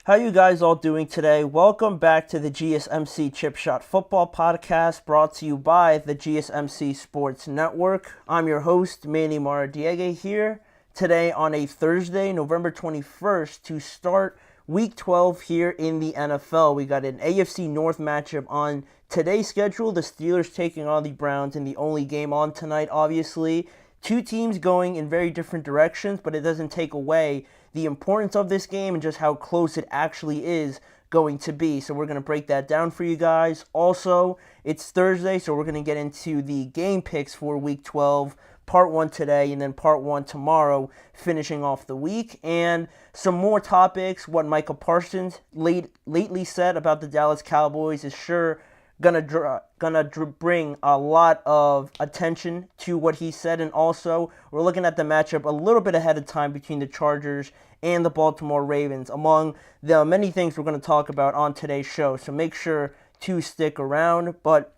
How you guys all doing today? Welcome back to the GSMC Chip Shot Football Podcast, brought to you by the GSMC Sports Network. I'm your host, Manny Maradiega, here today on a Thursday, November 21st, to start Week 12 here in the NFL. We got an AFC North matchup on today's schedule. The Steelers taking on the Browns in the only game on tonight, obviously. Two teams going in very different directions, but it doesn't take away the importance of this game and just how close it actually is going to be. So we're going to break that down for you guys. Also, it's Thursday, so we're going to get into the game picks for Week 12, Part 1 today, and then Part 1 tomorrow, finishing off the week. And some more topics. What Michael Parsons lately said about the Dallas Cowboys is sure gonna bring a lot of attention to what he said, and also we're looking at the matchup a little bit ahead of time between the Chargers and the Baltimore Ravens, among the many things we're going to talk about on today's show. So make sure to stick around. But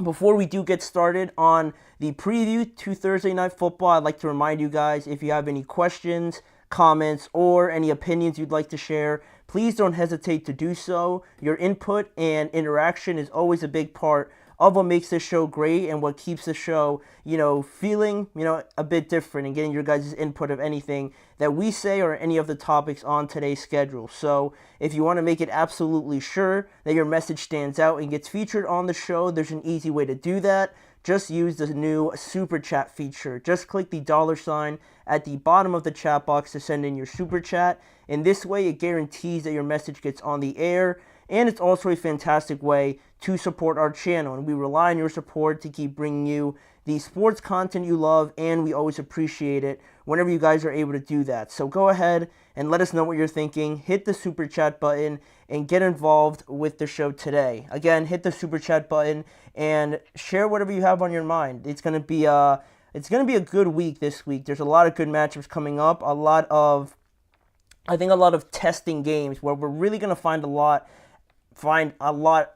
before we do get started on the preview to Thursday Night Football, I'd like to remind you guys, if you have any questions, comments, or any opinions you'd like to share, please don't hesitate to do so. Your input and interaction is always a big part of what makes this show great and what keeps the show, feeling, a bit different, and getting your guys' input of anything that we say or any of the topics on today's schedule. So if you want to make it absolutely sure that your message stands out and gets featured on the show, there's an easy way to do that. Just use the new Super Chat feature. Just click the $ at the bottom of the chat box to send in your Super Chat. In this way, it guarantees that your message gets on the air, and it's also a fantastic way to support our channel. And we rely on your support to keep bringing you the sports content you love, and we always appreciate it whenever you guys are able to do that. So go ahead and let us know what you're thinking. Hit the Super Chat button and get involved with the show today. Again, hit the Super Chat button and share whatever you have on your mind. It's gonna be a good week this week. There's a lot of good matchups coming up. A lot of testing games where we're really gonna find a lot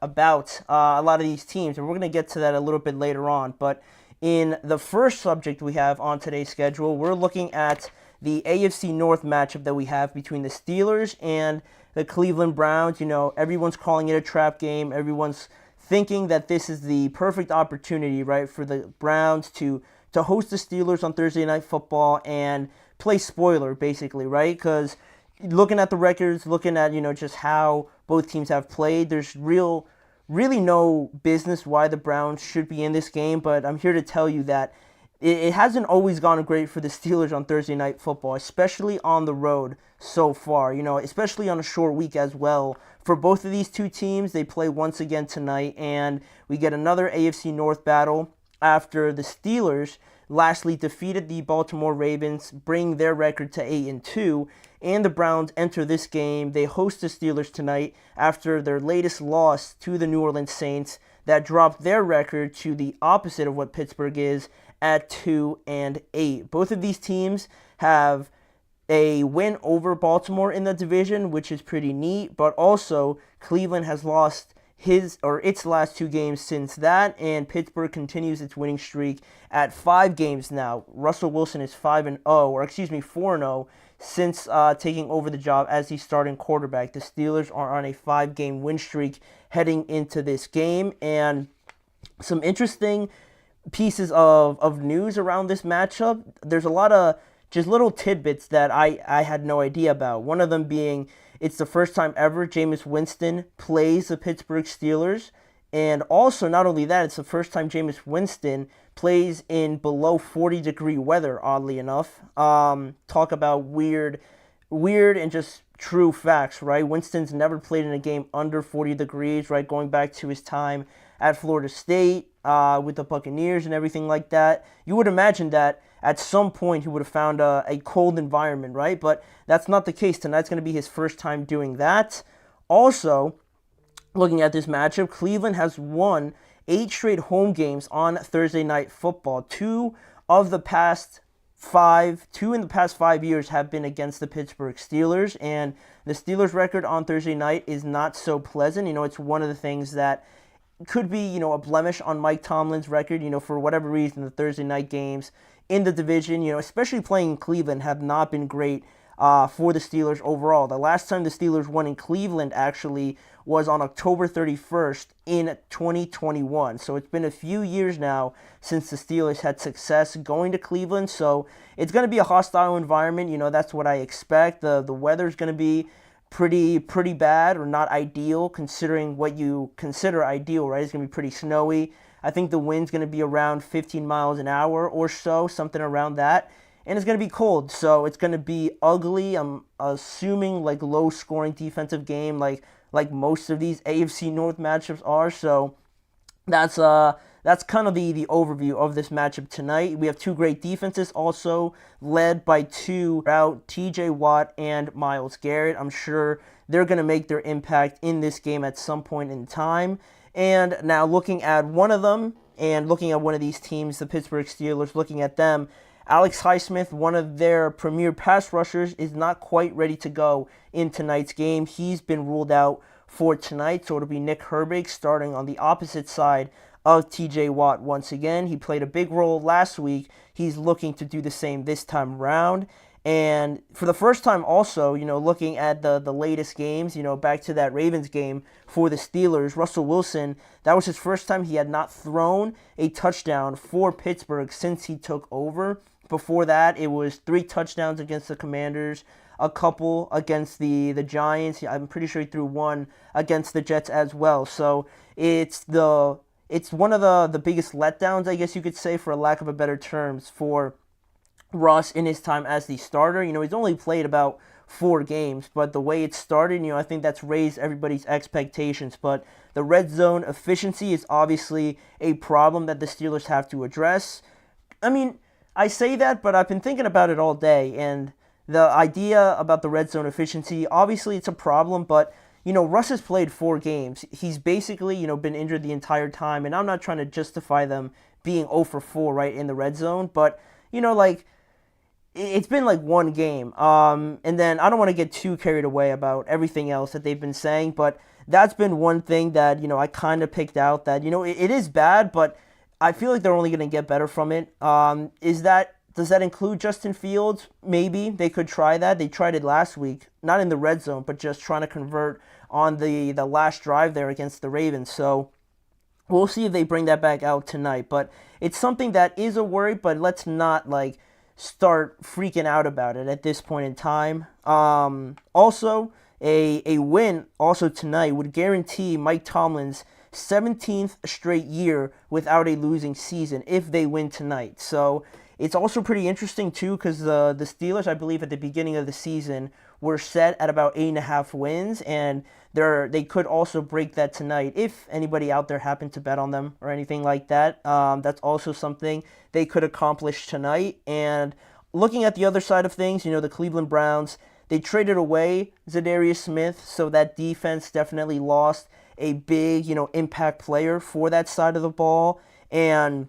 about a lot of these teams, and we're gonna get to that a little bit later on. But in the first subject we have on today's schedule, we're looking at the AFC North matchup that we have between the Steelers and the Cleveland Browns. Everyone's calling it a trap game. Everyone's thinking that this is the perfect opportunity, right, for the Browns to host the Steelers on Thursday Night Football and play spoiler, basically, right? Because looking at the records, looking at, just how both teams have played, there's really no business why the Browns should be in this game. But I'm here to tell you that it hasn't always gone great for the Steelers on Thursday Night Football, especially on the road so far, especially on a short week as well. For both of these two teams, they play once again tonight, and we get another AFC North battle after the Steelers lastly defeated the Baltimore Ravens, bring their record to 8-2, and the Browns enter this game. They host the Steelers tonight after their latest loss to the New Orleans Saints that dropped their record to the opposite of what Pittsburgh is at 2-8. Both of these teams have a win over Baltimore in the division, which is pretty neat, but also Cleveland has lost its last two games since that, and Pittsburgh continues its winning streak at 5 games now. Russell Wilson is 4-0 since taking over the job as the starting quarterback. The Steelers are on a 5-game win streak heading into this game, and some interesting pieces of news around this matchup. There's a lot of just little tidbits that I had no idea about. One of them being, it's the first time ever Jameis Winston plays the Pittsburgh Steelers. And also, not only that, it's the first time Jameis Winston plays in below 40-degree weather, oddly enough. Talk about weird and just true facts, right? Winston's never played in a game under 40 degrees, right? Going back to his time at Florida State with the Buccaneers and everything like that. You would imagine that at some point he would have found a cold environment, right? But that's not the case. Tonight's going to be his first time doing that. Also, looking at this matchup, Cleveland has won 8 straight home games on Thursday Night Football. Two in the past 5 years have been against the Pittsburgh Steelers, and the Steelers' record on Thursday night is not so pleasant. It's one of the things that could be, a blemish on Mike Tomlin's record. For whatever reason, the Thursday night games in the division, especially playing in Cleveland, have not been great for the Steelers overall. The last time the Steelers won in Cleveland actually was on October 31st in 2021. So it's been a few years now since the Steelers had success going to Cleveland. So it's going to be a hostile environment. That's what I expect. The weather's going to be pretty bad, or not ideal, considering what you consider ideal, right? It's going to be pretty snowy. I think the wind's going to be around 15 miles an hour or so, something around that. And it's going to be cold, so it's going to be ugly. I'm assuming like low-scoring defensive game, like most of these AFC North matchups are. So that's kind of the overview of this matchup tonight. We have two great defenses, also led by two out, TJ Watt and Myles Garrett. I'm sure they're going to make their impact in this game at some point in time. And now looking at one of them, and looking at one of these teams, the Pittsburgh Steelers, looking at them, Alex Highsmith, one of their premier pass rushers, is not quite ready to go in tonight's game. He's been ruled out for tonight, so it'll be Nick Herbig starting on the opposite side of TJ Watt once again. He played a big role last week. He's looking to do the same this time around. And for the first time also, looking at the latest games, back to that Ravens game for the Steelers, Russell Wilson, that was his first time he had not thrown a touchdown for Pittsburgh since he took over. Before that, it was 3 touchdowns against the Commanders, a couple against the Giants. I'm pretty sure he threw 1 against the Jets as well. So it's one of the biggest letdowns, I guess you could say, for a lack of a better terms, for Russ in his time as the starter. He's only played about 4 games, but the way it started, I think that's raised everybody's expectations. But the red zone efficiency is obviously a problem that the Steelers have to address. I mean, I say that, but I've been thinking about it all day, and the idea about the red zone efficiency, obviously it's a problem, but Russ has played 4 games. He's basically, been injured the entire time, and I'm not trying to justify them being 0 for 4, right, in the red zone, but, it's been like 1 game. And then I don't want to get too carried away about everything else that they've been saying, but that's been one thing that, I kind of picked out that, it is bad, but I feel like they're only going to get better from it. Does that include Justin Fields? Maybe they could try that. They tried it last week, not in the red zone, but just trying to convert on the last drive there against the Ravens. So we'll see if they bring that back out tonight. But it's something that is a worry, but let's not start freaking out about it at this point in time. Also, a win also tonight would guarantee Mike Tomlin's 17th straight year without a losing season if they win tonight. So it's also pretty interesting too, because the Steelers, I believe at the beginning of the season, were set at about 8.5 wins, and they could also break that tonight if anybody out there happened to bet on them or anything like that. That's also something they could accomplish tonight. And looking at the other side of things, the Cleveland Browns, they traded away Zadarius Smith, so that defense definitely lost a big, impact player for that side of the ball. And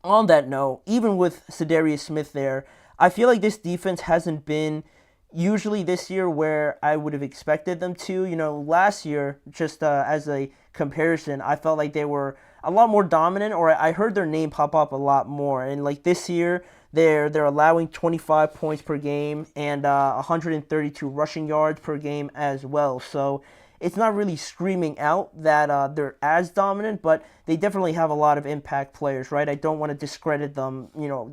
on that note, even with Zadarius Smith there, I feel like this defense hasn't been usually this year where I would have expected them to. Last year, just as a comparison, I felt like they were a lot more dominant, or I heard their name pop up a lot more. And this year, they're allowing 25 points per game and 132 rushing yards per game as well. So it's not really screaming out that they're as dominant, but they definitely have a lot of impact players, right? I don't want to discredit them,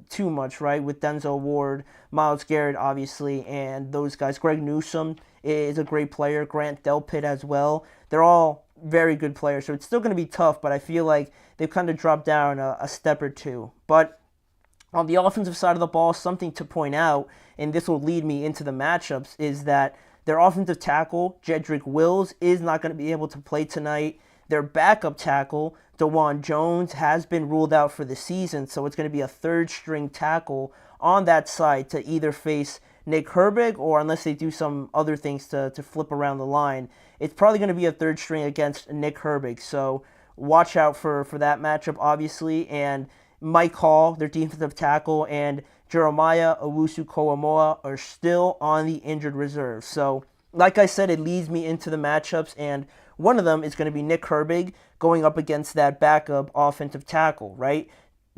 too much, right? With Denzel Ward, Myles Garrett, obviously, and those guys. Greg Newsome is a great player. Grant Delpit as well. They're all very good players, so it's still going to be tough, but I feel like they've kind of dropped down a step or two. But on the offensive side of the ball, something to point out, and this will lead me into the matchups, is that their offensive tackle, Jedrick Wills, is not going to be able to play tonight. Their backup tackle, DeJuan Jones, has been ruled out for the season, so it's going to be a third-string tackle on that side to either face Nick Herbig, or unless they do some other things to flip around the line, it's probably going to be a third string against Nick Herbig. So watch out for that matchup, obviously. And Mike Hall, their defensive tackle, and Jeremiah Owusu-Koramoah are still on the injured reserve. So, like I said, it leads me into the matchups, and one of them is going to be Nick Herbig going up against that backup offensive tackle, right?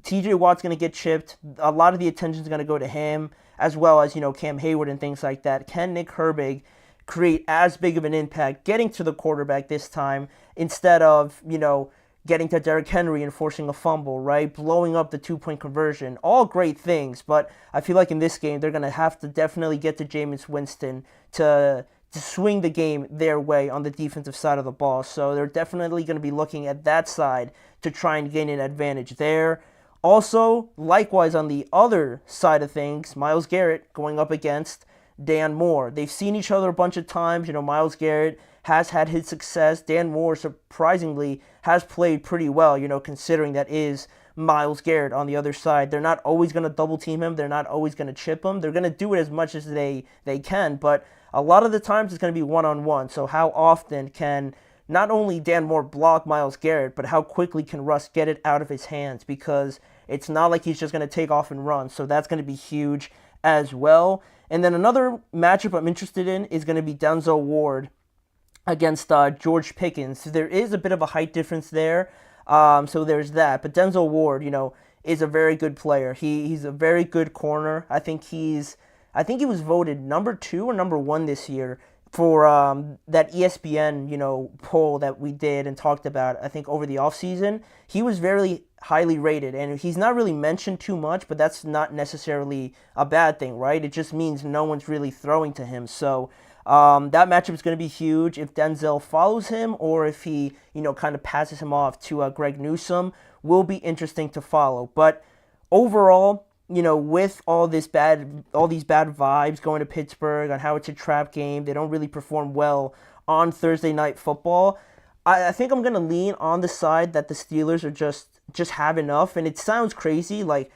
TJ Watt's going to get chipped. A lot of the attention is going to go to him, as well as, Cam Hayward and things like that. Can Nick Herbig create as big of an impact getting to the quarterback this time instead of, getting to Derrick Henry and forcing a fumble, right? Blowing up the two-point conversion. All great things, but I feel like in this game, they're going to have to definitely get to Jameis Winston to swing the game their way on the defensive side of the ball. So they're definitely going to be looking at that side to try and gain an advantage there. Also, likewise on the other side of things, Myles Garrett going up against Dan Moore. They've seen each other a bunch of times. Myles Garrett has had his success. Dan Moore, surprisingly, has played pretty well, considering that is Myles Garrett on the other side. They're not always going to double team him. They're not always going to chip him. They're going to do it as much as they can, but a lot of the times it's going to be one-on-one. So how often can not only Dan Moore block Myles Garrett, but how quickly can Russ get it out of his hands? Because it's not like he's just going to take off and run. So that's going to be huge as well. And then another matchup I'm interested in is going to be Denzel Ward against George Pickens. So there is a bit of a height difference there. So there's that. But Denzel Ward, is a very good player. He's a very good corner. I think he was voted number 2 or number 1 this year for that ESPN, poll that we did and talked about, I think, over the offseason. He was very highly rated, and he's not really mentioned too much, but that's not necessarily a bad thing, right? It just means no one's really throwing to him. So that matchup is going to be huge if Denzel follows him or if he, kind of passes him off to Greg Newsome. Will be interesting to follow. But overall, with all these bad vibes going to Pittsburgh on how it's a trap game, they don't really perform well on Thursday Night Football. I think I'm going to lean on the side that the Steelers are just have enough. And it sounds crazy, like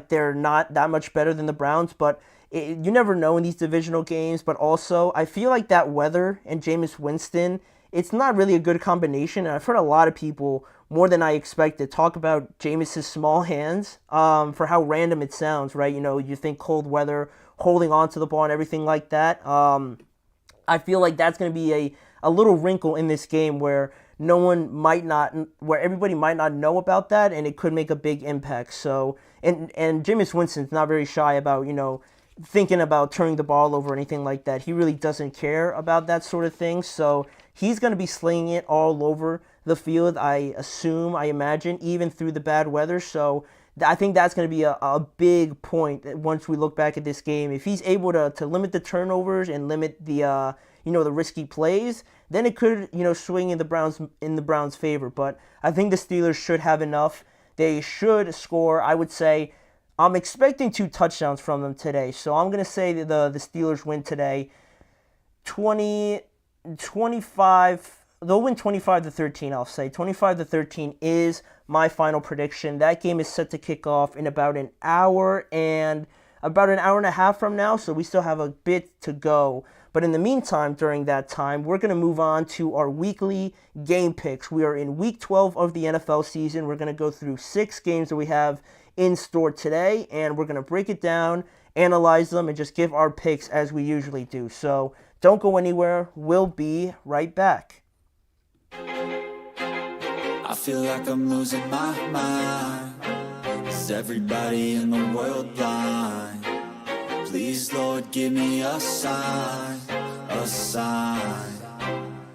they're not that much better than the Browns, but you never know in these divisional games. But also, I feel like that weather and Jameis Winston, it's not really a good combination. And I've heard a lot of people, more than I expected, talk about Jameis's small hands for how random it sounds, right? You think cold weather, holding on to the ball and everything like that. I feel like that's going to be a little wrinkle in this game where everybody might not know about that, and it could make a big impact. So, and Jameis Winston's not very shy about, thinking about turning the ball over or anything like that. He really doesn't care about that sort of thing. So he's going to be slinging it all over the field, I imagine, even through the bad weather. So I think that's going to be a big point once we look back at this game. If he's able to limit the turnovers and limit the the risky plays, then it could swing in the Browns' favor. But I think the Steelers should have enough. They should score. I would say I'm expecting 2 touchdowns from them today. So I'm going to say that the Steelers win today 25. They'll win 25-13, I'll say. 25-13 is my final prediction. That game is set to kick off in about an hour and a half from now, so we still have a bit to go. But in the meantime, during that time, we're going to move on to our weekly game picks. We are in week 12 of the NFL season. We're going to go through 6 games that we have in store today, and we're going to break it down, analyze them, and just give our picks as we usually do. So don't go anywhere. We'll be right back. I feel like I'm losing my mind. Is everybody in the world blind? Please, Lord, give me a sign, a sign.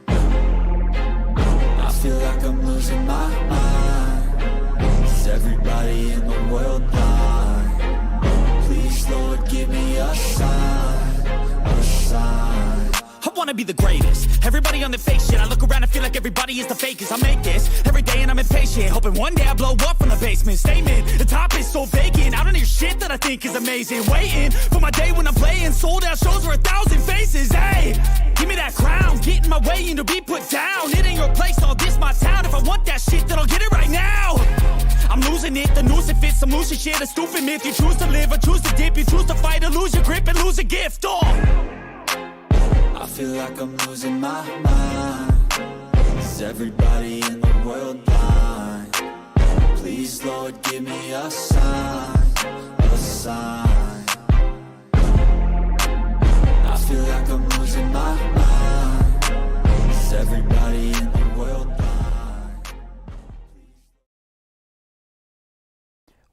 I feel like I'm losing my mind. Is everybody in the world blind? Please, Lord, give me a sign, a sign. I wanna be the greatest. Everybody on the fake shit. I look around and feel like everybody is the fakest. I make this every day and I'm impatient, hoping one day I blow up from the basement. Statement, the top is so vacant. I don't hear shit that I think is amazing. Waiting for my day when I'm playing sold out shows for 1,000 faces. Hey, give me that crown, get in my way and to be put down. It ain't your place, all this my town. If I want that shit, then I'll get it right now. I'm losing it, the noose it fits. I'm losing shit, a stupid myth. You choose to live or choose to dip. You choose to fight or lose your grip and lose a gift. I feel like I'm losing my mind. Is everybody in the world blind? Please, Lord, give me a sign, a sign. I feel like I'm losing my mind. Is everybody in the world blind?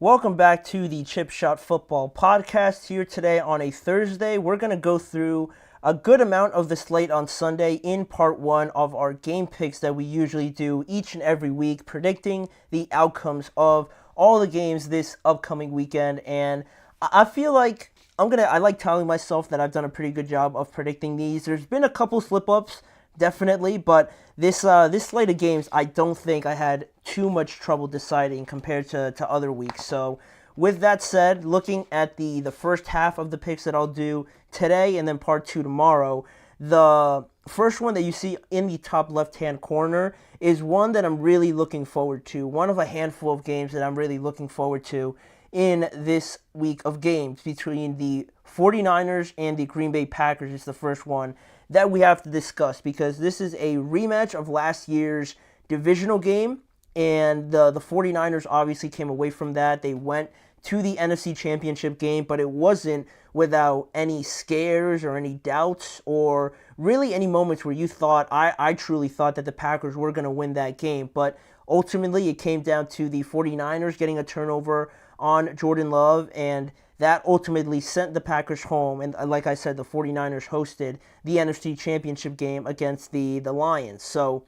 Welcome back to the Chip Shot Football Podcast here today on a Thursday. We're going to go through a good amount of the slate on Sunday in part one of our game picks that we usually do each and every week, predicting the outcomes of all the games this upcoming weekend. And I feel like I like telling myself that I've done a pretty good job of predicting these. There's been a couple slip-ups, definitely, but this slate of games, I don't think I had too much trouble deciding compared to other weeks. So with that said, looking at the first half of the picks that I'll do today and then part two tomorrow, the first one that you see in the top left-hand corner is one that I'm really looking forward to, one of a handful of games that I'm really looking forward to in this week of games between the 49ers and the Green Bay Packers. Is the first one that we have to discuss because this is a rematch of last year's divisional game, and the 49ers obviously came away from that. They went to the NFC Championship game, but it wasn't without any scares or any doubts or really any moments where you thought, I truly thought that the Packers were going to win that game. But ultimately, it came down to the 49ers getting a turnover on Jordan Love, and that ultimately sent the Packers home. And like I said, the 49ers hosted the NFC Championship game against the Lions. So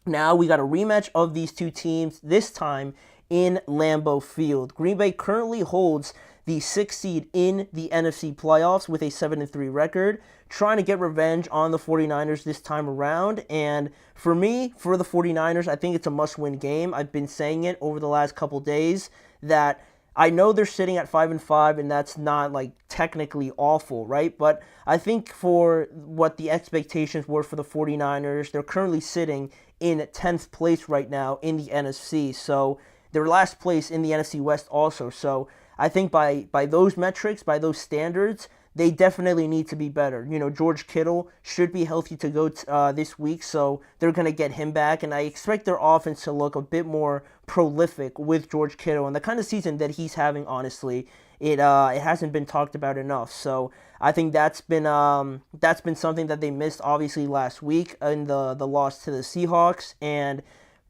now we got a rematch of these two teams, this time in Lambeau Field. Green Bay currently holds the 6th seed in the NFC playoffs with a 7-3 record, trying to get revenge on the 49ers this time around. And for me, for the 49ers, I think it's a must-win game. I've been saying it over the last couple days that I know they're sitting at 5-5, and that's not like technically awful, right? But I think for what the expectations were for the 49ers, they're currently sitting in 10th place right now in the NFC. So they're last place in the NFC West also. So I think by those metrics, by those standards, they definitely need to be better. You know, George Kittle should be healthy to go this week, so they're going to get him back. And I expect their offense to look a bit more prolific with George Kittle. And the kind of season that he's having, honestly, it hasn't been talked about enough. So I think that's been something that they missed, obviously, last week in the loss to the Seahawks. And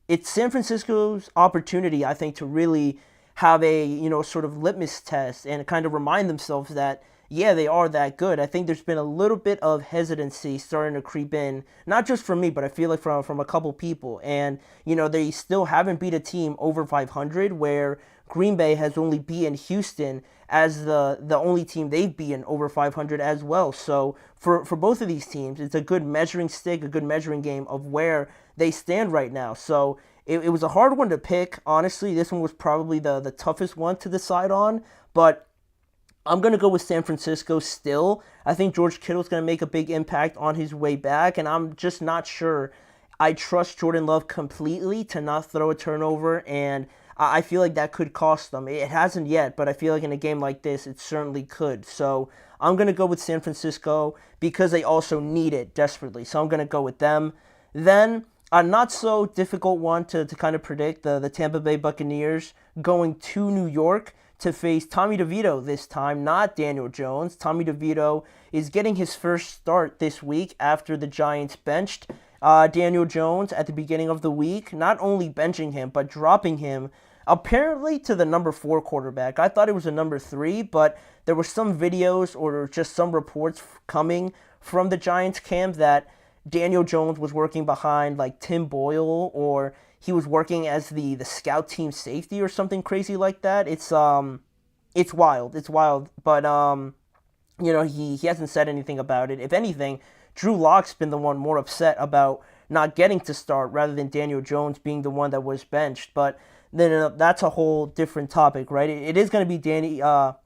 it's San Francisco's opportunity, I think, to really have a, sort of litmus test and kind of remind themselves that, yeah, they are that good. I think there's been a little bit of hesitancy starting to creep in, not just from me, but I feel like from a couple people. And, they still haven't beat a team over 500, where Green Bay has only beaten Houston as the only team they've beaten over 500 as well. So for both of these teams, it's a good measuring stick, a good measuring game of where they stand right now. So it was a hard one to pick. Honestly, this one was probably the toughest one to decide on, but I'm going to go with San Francisco still. I think George Kittle's going to make a big impact on his way back, and I'm just not sure I trust Jordan Love completely to not throw a turnover, and I feel like that could cost them. It hasn't yet, but I feel like in a game like this, it certainly could. So I'm going to go with San Francisco because they also need it desperately. So I'm going to go with them. Then a not so difficult one to kind of predict, the Tampa Bay Buccaneers going to New York to face Tommy DeVito this time, not Daniel Jones. Tommy DeVito is getting his first start this week after the Giants benched Daniel Jones at the beginning of the week. Not only benching him, but dropping him apparently to the number 4 quarterback. I thought it was a number 3, but there were some videos or just some reports coming from the Giants camp that Daniel Jones was working behind like Tim Boyle, or he was working as the scout team safety or something crazy like that. It's wild. It's wild. But he hasn't said anything about it. If anything, Drew Lock's been the one more upset about not getting to start rather than Daniel Jones being the one that was benched. But then that's a whole different topic, right? It is going to be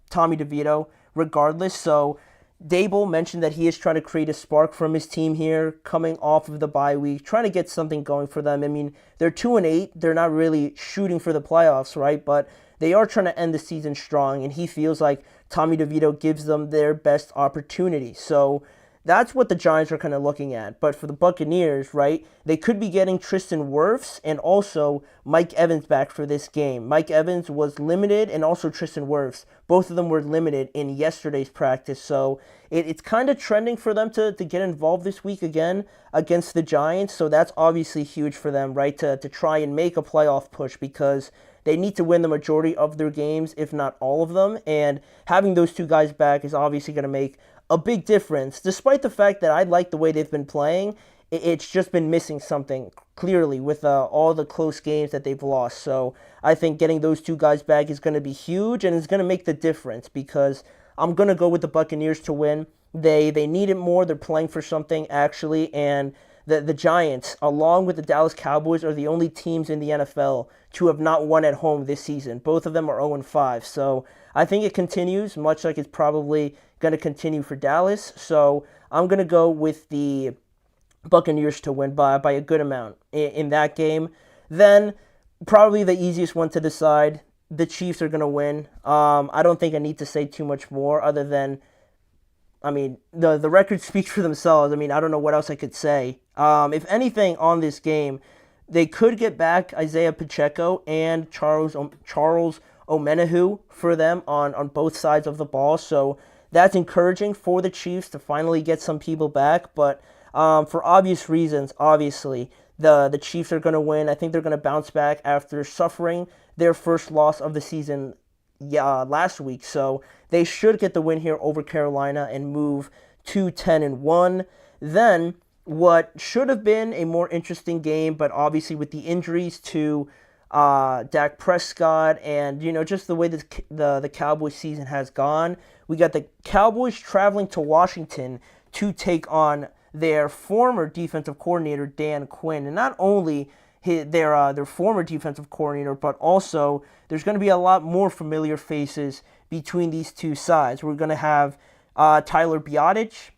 Tommy DeVito regardless. So Dable mentioned that he is trying to create a spark from his team here, coming off of the bye week, trying to get something going for them. I mean, they're 2-8. They're not really shooting for the playoffs, right? But they are trying to end the season strong, and he feels like Tommy DeVito gives them their best opportunity. So That's what the Giants are kind of looking at. But for the Buccaneers, right, they could be getting Tristan Wirfs and also Mike Evans back for this game. Mike Evans was limited, and also Tristan Wirfs. Both of them were limited in yesterday's practice. So it's kind of trending for them to get involved this week again against the Giants. So that's obviously huge for them, right, to try and make a playoff push, because they need to win the majority of their games, if not all of them. And having those two guys back is obviously going to make a big difference, despite the fact that I like the way they've been playing. It's just been missing something, clearly, with all the close games that they've lost. So I think getting those two guys back is going to be huge, and it's going to make the difference, because I'm going to go with the Buccaneers to win. They need it more. They're playing for something, actually, and the Giants, along with the Dallas Cowboys, are the only teams in the NFL to have not won at home this season. Both of them are 0-5. So I think it continues, much like it's probably going to continue for Dallas. So I'm going to go with the Buccaneers to win by a good amount in that game. Then probably the easiest one to decide, the Chiefs are going to win. I don't think I need to say too much more other than, I mean, the record speaks for themselves. I mean, I don't know what else I could say. If anything on this game, they could get back Isaiah Pacheco and Charles Omenihu for them on both sides of the ball. So that's encouraging for the Chiefs to finally get some people back. But for obvious reasons, obviously, the Chiefs are going to win. I think they're going to bounce back after suffering their first loss of the season last week. So they should get the win here over Carolina and move to 10-1. Then what should have been a more interesting game, but obviously with the injuries to Dak Prescott and, just the way the Cowboys season has gone, we got the Cowboys traveling to Washington to take on their former defensive coordinator, Dan Quinn. And not only their former defensive coordinator, but also there's going to be a lot more familiar faces between these two sides. We're going to have Tyler Biadasz,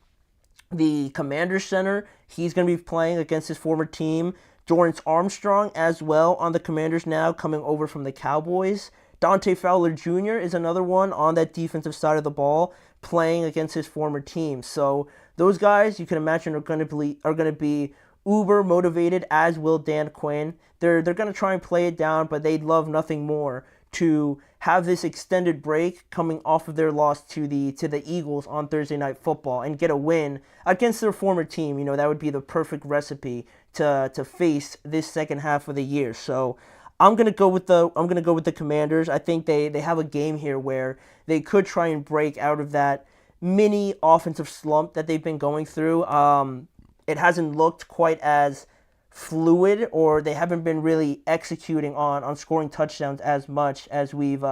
the Commanders center. He's going to be playing against his former team. Dorrance Armstrong as well on the Commanders now, coming over from the Cowboys. Dante Fowler Jr. is another one on that defensive side of the ball, playing against his former team. So those guys, you can imagine, are going to be uber motivated, as will Dan Quinn. They're going to try and play it down, but they'd love nothing more to have this extended break coming off of their loss to the Eagles on Thursday Night Football and get a win against their former team. That would be the perfect recipe to face this second half of the year. So I'm gonna go with the Commanders. I think they have a game here where they could try and break out of that mini offensive slump that they've been going through. It hasn't looked quite as fluid, or they haven't been really executing on scoring touchdowns as much as we've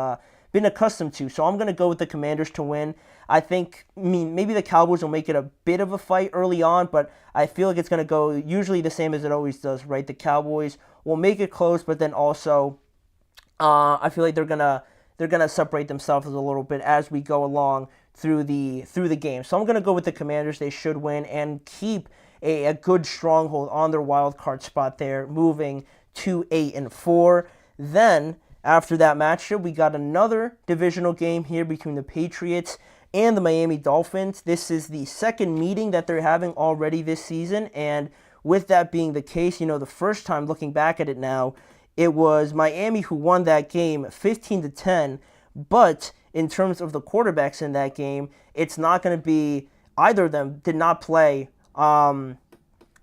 been accustomed to. So I'm going to go with the Commanders to win. I think, maybe the Cowboys will make it a bit of a fight early on, but I feel like it's going to go usually the same as it always does, right? The Cowboys will make it close, but then also I feel like they're gonna separate themselves a little bit as we go along through the game. So I'm gonna go with the Commanders. They should win and keep a good stronghold on their wild card spot there, moving to 8-4. Then after that matchup, we got another divisional game here between the Patriots and the Miami Dolphins. This is the second meeting that they're having already this season, and with that being the case, the first time looking back at it now, it was Miami who won that game 15-10, but in terms of the quarterbacks in that game, it's not going to be, either of them did not play, either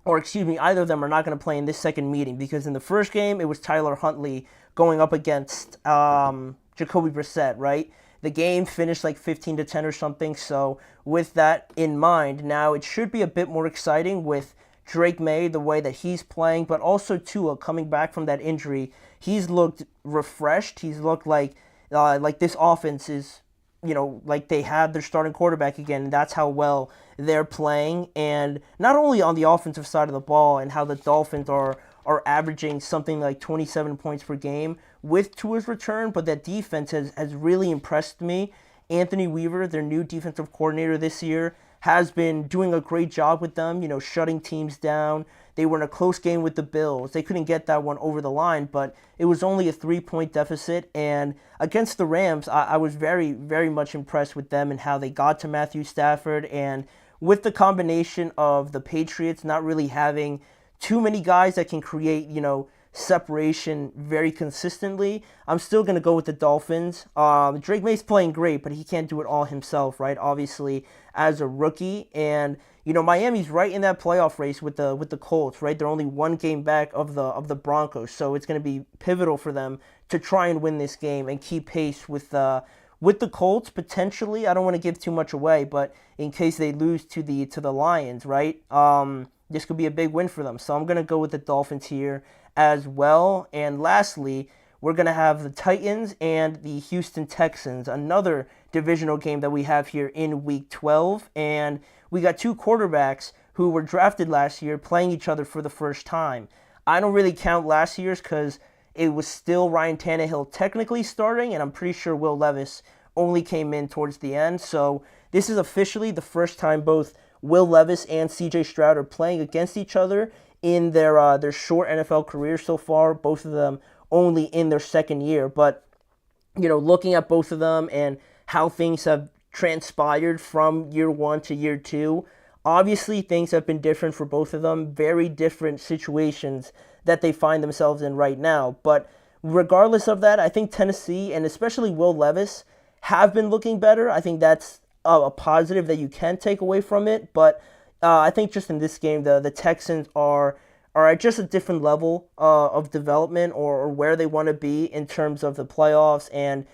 of them are not going to play in this second meeting, because in the first game, it was Tyler Huntley going up against Jacoby Brissett, right? The game finished like 15-10 or something, so with that in mind, now it should be a bit more exciting with Drake May, the way that he's playing, but also Tua coming back from that injury. He's looked refreshed. He's looked like this offense is, like they have their starting quarterback again. And that's how well they're playing. And not only on the offensive side of the ball and how the Dolphins are averaging something like 27 points per game with Tua's return, but that defense has really impressed me. Anthony Weaver, their new defensive coordinator this year, has been doing a great job with them, shutting teams down. They were in a close game with the Bills. They couldn't get that one over the line, but it was only a 3-point deficit. And against the Rams, I was very, very much impressed with them and how they got to Matthew Stafford and with the combination of the Patriots not really having too many guys that can create, separation very consistently, I'm still going to go with the Dolphins. Drake May's playing great, but he can't do it all himself, right? Obviously, as a rookie. And, Miami's right in that playoff race with the Colts, right? They're only one game back of the Broncos, so it's going to be pivotal for them to try and win this game and keep pace with the Colts, potentially. I don't want to give too much away, but in case they lose to the Lions, right? This could be a big win for them. So I'm going to go with the Dolphins here as well. And lastly, we're going to have the Titans and the Houston Texans, another divisional game that we have here in Week 12. And we got two quarterbacks who were drafted last year playing each other for the first time. I don't really count last year's because it was still Ryan Tannehill technically starting, and I'm pretty sure Will Levis only came in towards the end. So this is officially the first time both Will Levis and C.J. Stroud are playing against each other in their short NFL careers so far, both of them only in their second year. But, looking at both of them and how things have transpired from year one to year two, obviously things have been different for both of them, very different situations that they find themselves in right now. But regardless of that, I think Tennessee, and especially Will Levis, have been looking better. I think that's a positive that you can take away from it. But I think just in this game, the Texans are at just a different level of development or where they want to be in terms of the playoffs and,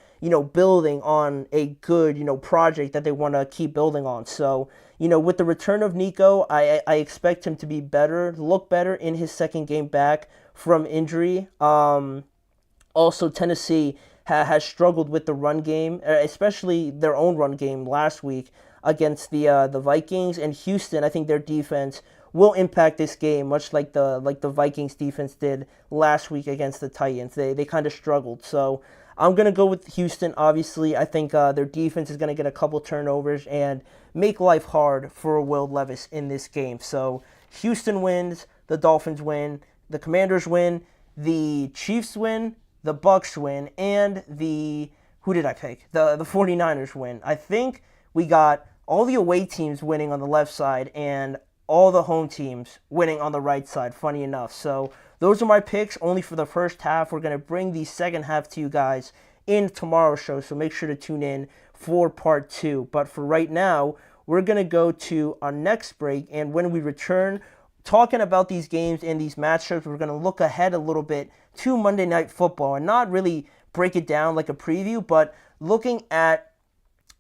building on a good, project that they want to keep building on. So, with the return of Nico, I expect him to be better, look better in his second game back from injury. Also, Tennessee has struggled with the run game, especially their own run game last week against the Vikings. And Houston, I think their defense will impact this game, much like the Vikings defense did last week against the Titans. They kind of struggled. So I'm going to go with Houston, obviously. I think their defense is going to get a couple turnovers and make life hard for Will Levis in this game. So Houston wins, the Dolphins win, the Commanders win, the Chiefs win, the Bucks win, and who did I pick? The 49ers win. I think we got all the away teams winning on the left side and all the home teams winning on the right side, funny enough. So those are my picks only for the first half. We're going to bring the second half to you guys in tomorrow's show, so make sure to tune in for part 2. But for right now, we're going to go to our next break, and when we return, talking about these games and these matchups, we're going to look ahead a little bit to Monday Night Football and not really break it down like a preview, but looking at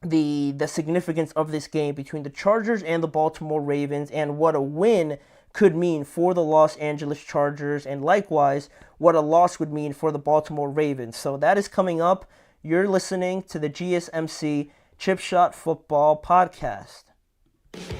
the significance of this game between the Chargers and the Baltimore Ravens and what a win could mean for the Los Angeles Chargers and likewise what a loss would mean for the Baltimore Ravens. So that is coming up. You're listening to the GSMC Chip Shot Football Podcast.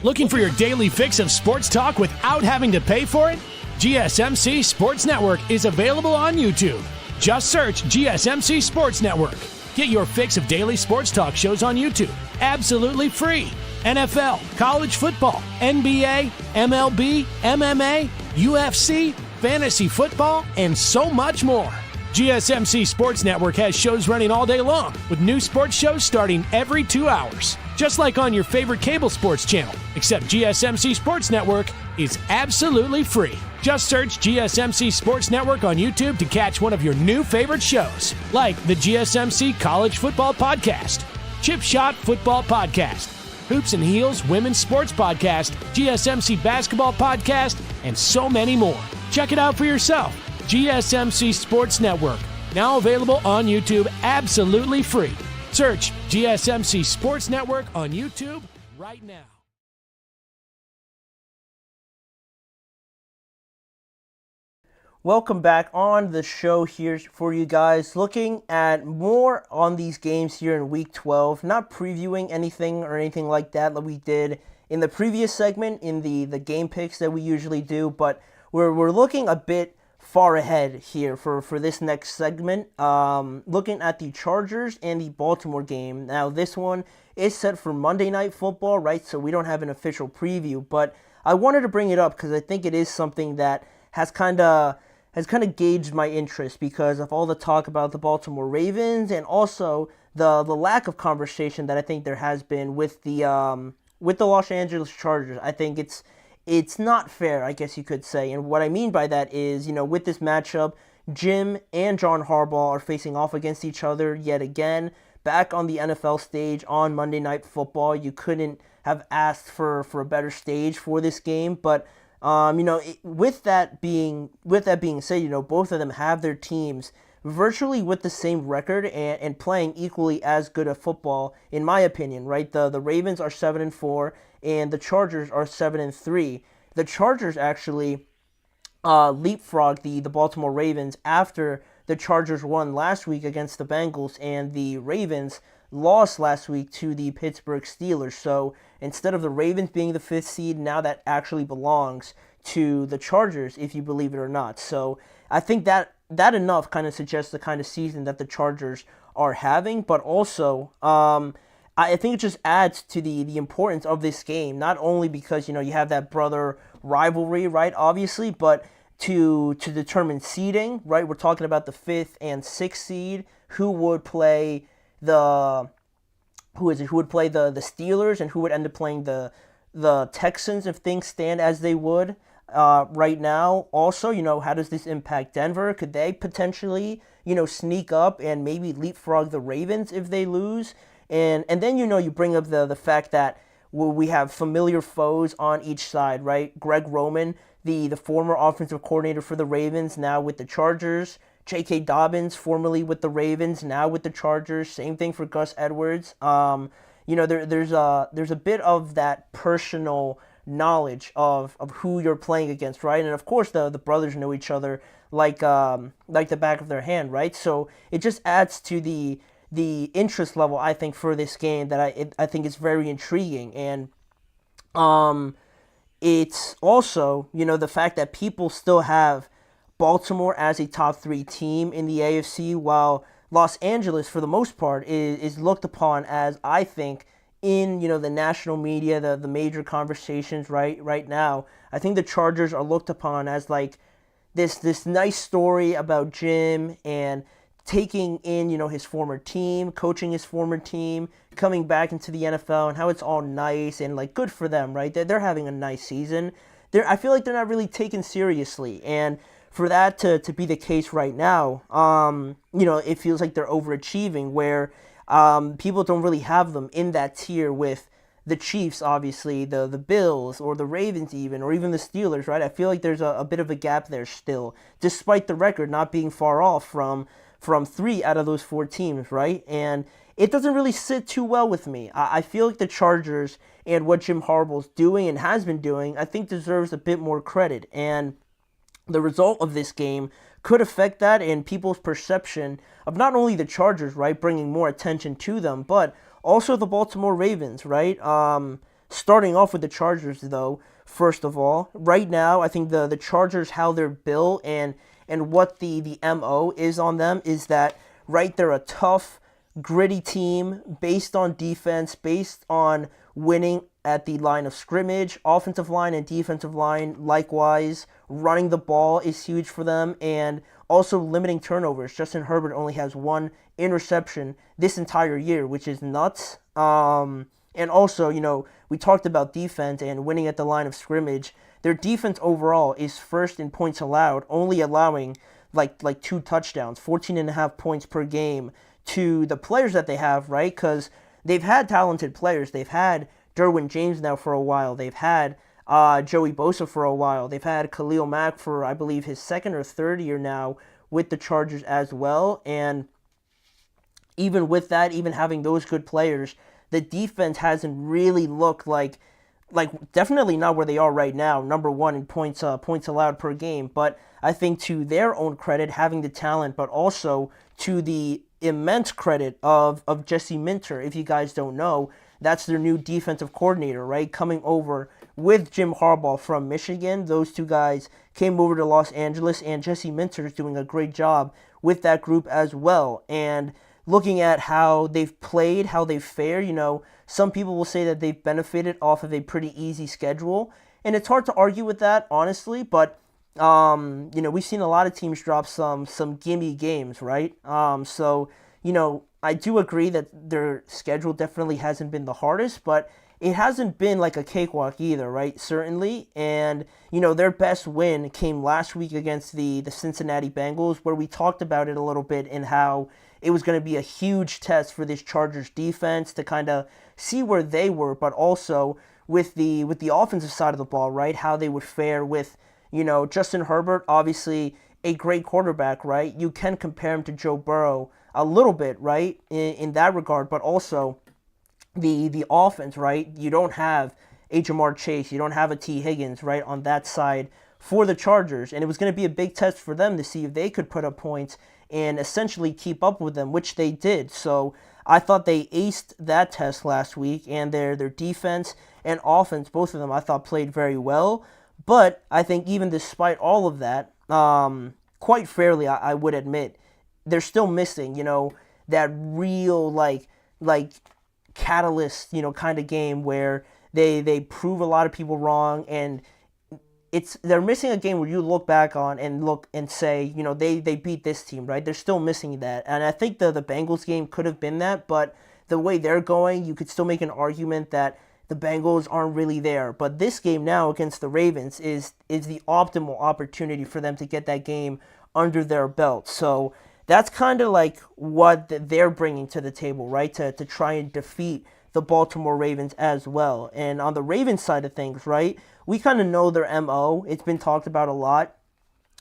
Looking for your daily fix of sports talk without having to pay for it? GSMC Sports Network is available on YouTube. Just search GSMC Sports Network. Get your fix of daily sports talk shows on YouTube, absolutely free. NFL, college football, NBA, MLB, MMA, UFC, fantasy football, and so much more. GSMC Sports Network has shows running all day long, with new sports shows starting every 2 hours. Just like on your favorite cable sports channel, except GSMC Sports Network is absolutely free. Just search GSMC Sports Network on YouTube to catch one of your new favorite shows, like the GSMC College Football Podcast, Chip Shot Football Podcast, Hoops and Heels Women's Sports Podcast, GSMC Basketball Podcast, and so many more. Check it out for yourself. GSMC Sports Network, now available on YouTube absolutely free. Search GSMC Sports Network on YouTube right now. Welcome back on the show here for you guys, looking at more on these games here in Week 12, not previewing anything or anything like that we did in the previous segment in the game picks that we usually do, but we're looking a bit far ahead here for this next segment, looking at the Chargers and the Baltimore game. Now this one is set for Monday Night Football, right, so we don't have an official preview, but I wanted to bring it up because I think it is something that has kind of gauged my interest because of all the talk about the Baltimore Ravens and also the lack of conversation that I think there has been with the with the Los Angeles Chargers, I think it's not fair, I guess you could say. And what I mean by that is, with this matchup, Jim and John Harbaugh are facing off against each other yet again, back on the NFL stage on Monday Night Football. You couldn't have asked for a better stage for this game, but with that being said, both of them have their teams virtually with the same record and playing equally as good a football, in my opinion, right? The Ravens are 7-4 and the Chargers are 7-3. The Chargers actually leapfrogged the Baltimore Ravens after the Chargers won last week against the Bengals and the Ravens lost last week to the Pittsburgh Steelers. So instead of the Ravens being the 5th seed, now that actually belongs to the Chargers, if you believe it or not. So I think that enough kind of suggests the kind of season that the Chargers are having, but also I think it just adds to the importance of this game, not only because, you have that brother rivalry, right, obviously, but to determine seeding, right? We're talking about the 5th and 6th seed, who would play the Steelers and who would end up playing the Texans if things stand as they would right now. Also, how does this impact Denver? Could they potentially, sneak up and maybe leapfrog the Ravens if they lose? And then, you bring up the fact that we have familiar foes on each side, right? Greg Roman, the former offensive coordinator for the Ravens, now with the Chargers. J.K. Dobbins, formerly with the Ravens, now with the Chargers. Same thing for Gus Edwards. There's a bit of that personal knowledge of who you're playing against, right? And of course, the brothers know each other like the back of their hand, right? So it just adds to the interest level, I think, for this game that I think is very intriguing. And it's also, the fact that people still have Baltimore as a top 3 team in the AFC, while Los Angeles, for the most part, is looked upon as, I think, in the national media, the major conversations right now. I think the Chargers are looked upon as like this nice story about Jim and taking in his former team, coaching his former team, coming back into the NFL, and how it's all nice and like good for them, right? They're having a nice season. I feel like they're not really taken seriously, and for that to be the case right now, it feels like they're overachieving, where people don't really have them in that tier with the Chiefs, obviously, the Bills, or the Ravens even, or even the Steelers, right? I feel like there's a bit of a gap there still, despite the record not being far off from 3 out of those 4 teams, right? And it doesn't really sit too well with me. I feel like the Chargers and what Jim Harbaugh's doing and has been doing, I think deserves a bit more credit. And the result of this game could affect that and people's perception of not only the Chargers, right, bringing more attention to them, but also the Baltimore Ravens, right? Starting off with the Chargers, though, first of all, right now, I think the Chargers, how they're built and what the MO is on them is that, right, they're a tough, gritty team based on defense, based on winning at the line of scrimmage, offensive line and defensive line likewise. Running the ball is huge for them, and also limiting turnovers. Justin Herbert only has 1 interception this entire year, which is nuts. And also, we talked about defense and winning at the line of scrimmage. Their defense overall is first in points allowed, only allowing like 2 touchdowns, 14.5 points per game to the players that they have, right? Because they've had talented players. They've had Derwin James now for a while. They've had Joey Bosa for a while. They've had Khalil Mack for, I believe, his 2nd or 3rd year now with the Chargers as well. And even with that, even having those good players, the defense hasn't really looked like definitely not where they are right now, number 1 in points allowed per game. But I think to their own credit, having the talent, but also to the immense credit of Jesse Minter. If you guys don't know, that's their new defensive coordinator, right? Coming over with Jim Harbaugh from Michigan. Those 2 guys came over to Los Angeles, and Jesse Minter is doing a great job with that group as well. And looking at how they've played, how they've fared, some people will say that they've benefited off of a pretty easy schedule. And it's hard to argue with that, honestly, but we've seen a lot of teams drop some gimme games, right? So I do agree that their schedule definitely hasn't been the hardest, but it hasn't been like a cakewalk either, right? Certainly. And, their best win came last week against the Cincinnati Bengals, where we talked about it a little bit and how it was going to be a huge test for this Chargers defense to kind of see where they were, but also with the offensive side of the ball, right? How they would fare with, Justin Herbert, obviously a great quarterback, right? You can compare him to Joe Burrow a little bit, right? In that regard, but also the offense, right? You don't have a Jamar Chase, you don't have a T. Higgins, right, on that side for the Chargers. And it was going to be a big test for them to see if they could put up points and essentially keep up with them, which they did. So I thought they aced that test last week, and their defense and offense, both of them, I thought played very well. But I think even despite all of that, quite fairly, I would admit, they're still missing, that real, like catalyst, kind of game where they prove a lot of people wrong, and they're missing a game where you look back on and look and say, they beat this team, right? They're still missing that. And I think the Bengals game could have been that, but the way they're going, you could still make an argument that the Bengals aren't really there. But this game now against the Ravens is the optimal opportunity for them to get that game under their belt. So that's kind of like what they're bringing to the table, right? To try and defeat the Baltimore Ravens as well. And on the Ravens side of things, right, we kind of know their MO. It's been talked about a lot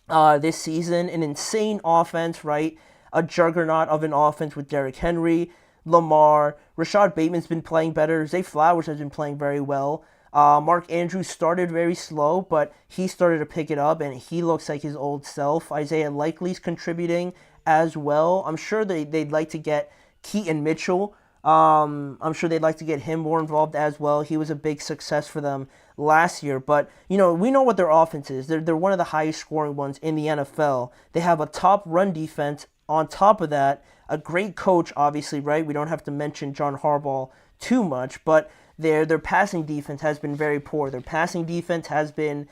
this season. An insane offense, right? A juggernaut of an offense with Derrick Henry, Lamar. Rashad Bateman's been playing better. Zay Flowers has been playing very well. Mark Andrews started very slow, but he started to pick it up, and he looks like his old self. Isaiah Likely's contributing as well. I'm sure they'd like to get Keaton Mitchell. I'm sure they'd like to get him more involved as well. He was a big success for them last year. But, we know what their offense is. They're one of the highest scoring ones in the NFL. They have a top run defense. On top of that, a great coach, obviously, right? We don't have to mention John Harbaugh too much, but their passing defense has been very poor. Their passing defense has been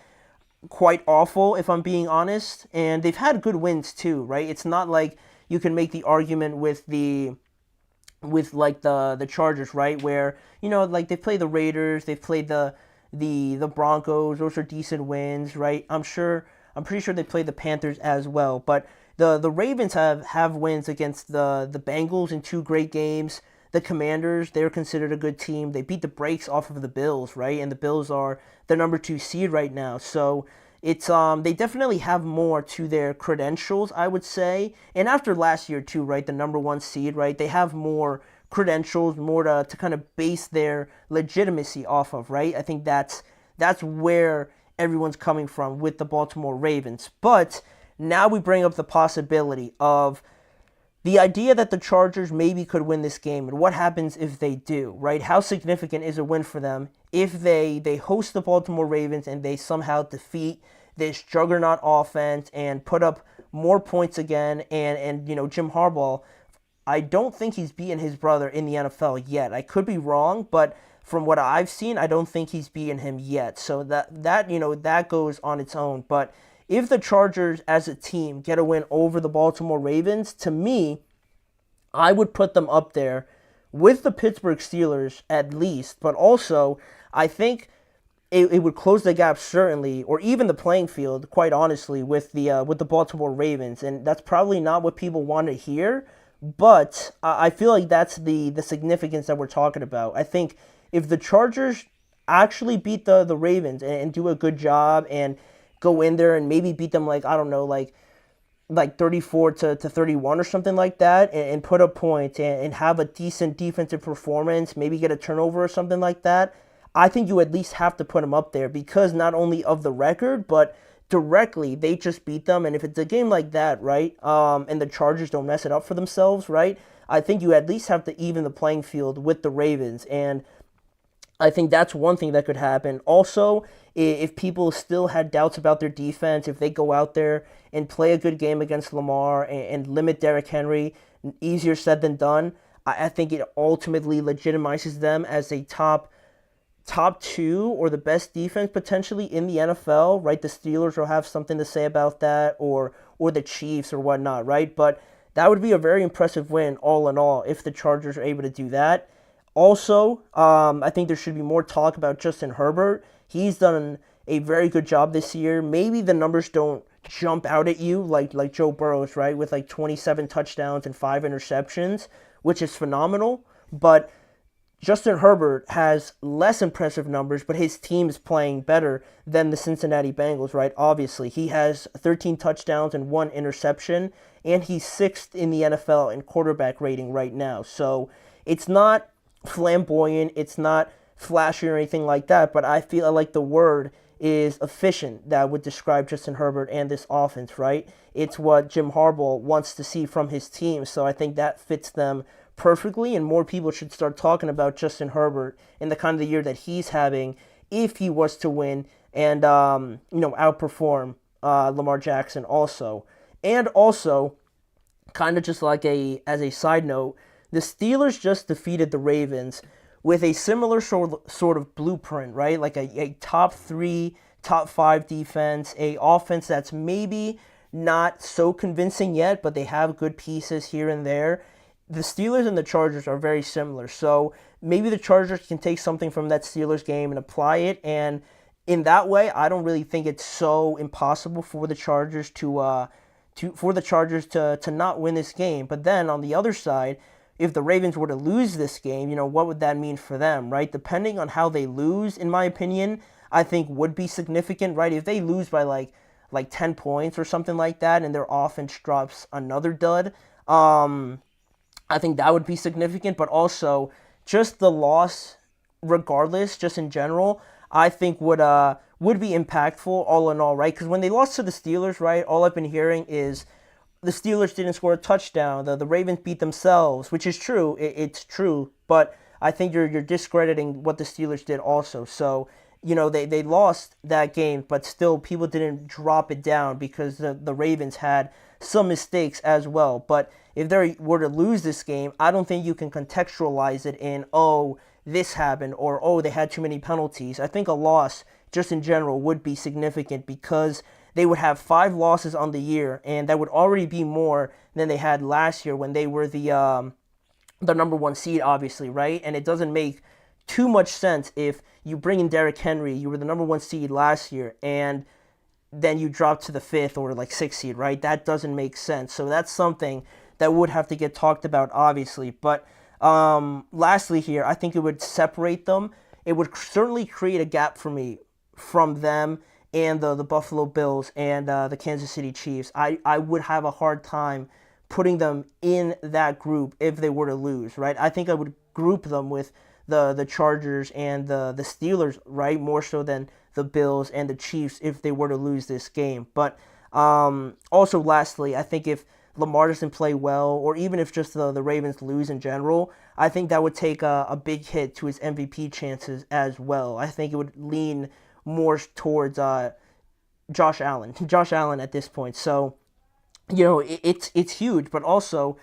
quite awful, if I'm being honest, and they've had good wins too, right? It's not like you can make the argument with the Chargers, right, where like they play the Raiders, they've played the Broncos. Those are decent wins, right? I'm pretty sure they played the Panthers as well, but the Ravens have wins against the Bengals in 2 great games. The Commanders, they're considered a good team. They beat the brakes off of the Bills, right? And the Bills are the number 2 seed right now. So it's they definitely have more to their credentials, I would say. And after last year too, right? The number 1 seed, right? They have more credentials, more to kind of base their legitimacy off of, right? I think that's where everyone's coming from with the Baltimore Ravens. But now we bring up the possibility of the idea that the Chargers maybe could win this game, and what happens if they do, right? How significant is a win for them if they host the Baltimore Ravens and they somehow defeat this juggernaut offense and put up more points again? And Jim Harbaugh, I don't think he's beaten his brother in the NFL yet. I could be wrong, but from what I've seen, I don't think he's beaten him yet. So that goes on its own. But if the Chargers as a team get a win over the Baltimore Ravens, to me, I would put them up there with the Pittsburgh Steelers at least, but also I think it would close the gap certainly, or even the playing field, quite honestly, with the Baltimore Ravens. And that's probably not what people want to hear, but I feel like that's the significance that we're talking about. I think if the Chargers actually beat the Ravens and do a good job and go in there and maybe beat them like 34 to 31 or something like that, and put up points and have a decent defensive performance, maybe get a turnover or something like that, I think you at least have to put them up there because not only of the record, but directly they just beat them. And if it's a game like that, right, and the Chargers don't mess it up for themselves, right, I think you at least have to even the playing field with the Ravens. And I think that's one thing that could happen. Also, if people still had doubts about their defense, if they go out there and play a good game against Lamar and limit Derrick Henry, easier said than done, I think it ultimately legitimizes them as a top 2 or the best defense potentially in the NFL, right? The Steelers will have something to say about that, or the Chiefs or whatnot, right? But that would be a very impressive win all in all if the Chargers are able to do that. Also, I think there should be more talk about Justin Herbert. He's done a very good job this year. Maybe the numbers don't jump out at you like Joe Burrow's, right, with like 27 touchdowns and 5 interceptions, which is phenomenal. But Justin Herbert has less impressive numbers, but his team is playing better than the Cincinnati Bengals, right? Obviously, he has 13 touchdowns and 1 interception, and he's 6th in the NFL in quarterback rating right now. So it's not flamboyant, it's not flashy or anything like that, but I feel like the word is efficient that would describe Justin Herbert and this offense, right? It's what Jim Harbaugh wants to see from his team, so I think that fits them perfectly, and more people should start talking about Justin Herbert and the kind of the year that he's having if he was to win and outperform Lamar Jackson also. And also, kind of just like as a side note, the Steelers just defeated the Ravens with a similar sort of blueprint, right? Like a top 3, top 5 defense, a offense that's maybe not so convincing yet, but they have good pieces here and there. The Steelers and the Chargers are very similar, so maybe the Chargers can take something from that Steelers game and apply it, and in that way, I don't really think it's so impossible for the Chargers to not win this game. But then on the other side, if the Ravens were to lose this game, what would that mean for them, right? Depending on how they lose, in my opinion, I think would be significant, right? If they lose by like 10 points or something like that, and their offense drops another dud, I think that would be significant, but also just the loss, regardless, just in general, I think would be impactful all in all, right? Because when they lost to the Steelers, right, all I've been hearing is the Steelers didn't score a touchdown, the Ravens beat themselves, which is true, it's true, but I think you're discrediting what the Steelers did also. So, they lost that game, but still people didn't drop it down because the Ravens had some mistakes as well. But if they were to lose this game, I don't think you can contextualize it in, oh, this happened, or oh, they had too many penalties. I think a loss, just in general, would be significant because they would have 5 losses on the year, and that would already be more than they had last year when they were the number 1 seed, obviously, right? And it doesn't make too much sense if you bring in Derrick Henry, you were the number 1 seed last year, and then you drop to the 5th or 6th seed, right? That doesn't make sense. So that's something that would have to get talked about, obviously. But lastly here, I think it would separate them. It would certainly create a gap for me from them and the Buffalo Bills and the Kansas City Chiefs. I would have a hard time putting them in that group if they were to lose, right? I think I would group them with the Chargers and the Steelers, right? More so than the Bills and the Chiefs if they were to lose this game. But also lastly, I think if Lamar doesn't play well, or even if just the Ravens lose in general, I think that would take a big hit to his MVP chances as well. I think it would lean more towards Josh Allen at this point. So, it's huge, but also,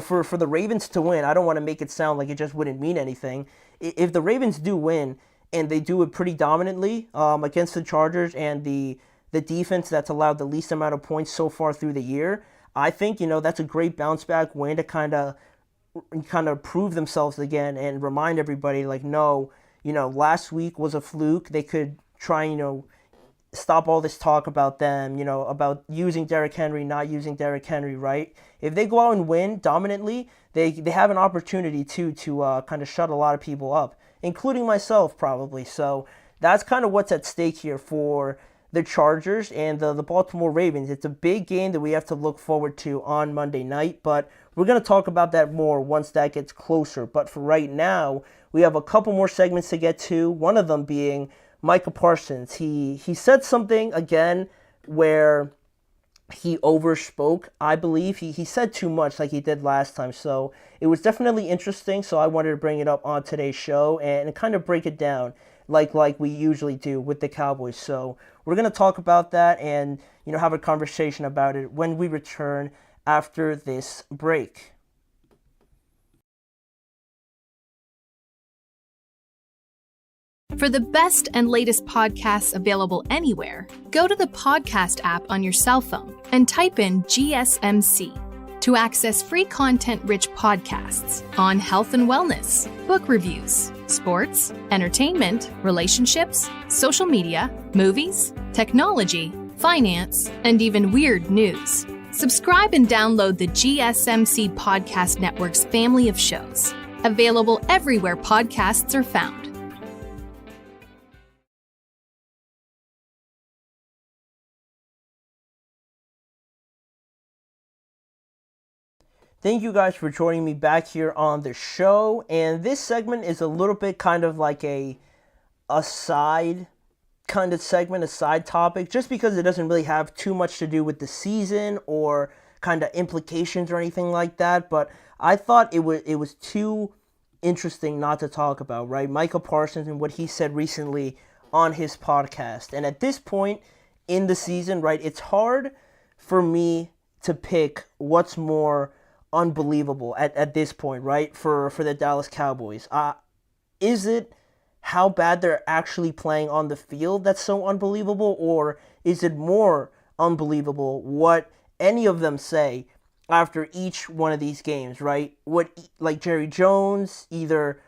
for the Ravens to win, I don't want to make it sound like it just wouldn't mean anything. If the Ravens do win, and they do it pretty dominantly against the Chargers and the defense that's allowed the least amount of points so far through the year, I think, that's a great bounce back win to kind of prove themselves again and remind everybody, no, last week was a fluke. They could try, stop all this talk about them, about using Derrick Henry, not using Derrick Henry, right? If they go out and win dominantly, they have an opportunity to kind of shut a lot of people up, including myself probably. So that's kind of what's at stake here for the Chargers and the Baltimore Ravens. It's a big game that we have to look forward to on Monday night, but we're going to talk about that more once that gets closer. But for right now, we have a couple more segments to get to, one of them being Micah Parsons. He said something again where he overspoke, I believe. He said too much like he did last time, so it was definitely interesting, so I wanted to bring it up on today's show and kind of break it down like we usually do with the Cowboys. So we're going to talk about that and have a conversation about it when we return after this break. For the best and latest podcasts available anywhere, go to the podcast app on your cell phone and type in GSMC. to access free content-rich podcasts on health and wellness, book reviews, sports, entertainment, relationships, social media, movies, technology, finance, and even weird news. Subscribe and download the GSMC Podcast Network's family of shows, available everywhere podcasts are found. Thank you guys for joining me back here on the show, and this segment is a little bit kind of like a side kind of segment, a side topic, just because it doesn't really have too much to do with the season or kind of implications or anything like that, but I thought it was too interesting not to talk about, right? Micah Parsons and what he said recently on his podcast. And at this point in the season, right, it's hard for me to pick what's more unbelievable at this point, right, for the Dallas Cowboys. Is it how bad they're actually playing on the field that's so unbelievable, or is it more unbelievable what any of them say after each one of these games, right? What, like Jerry Jones, either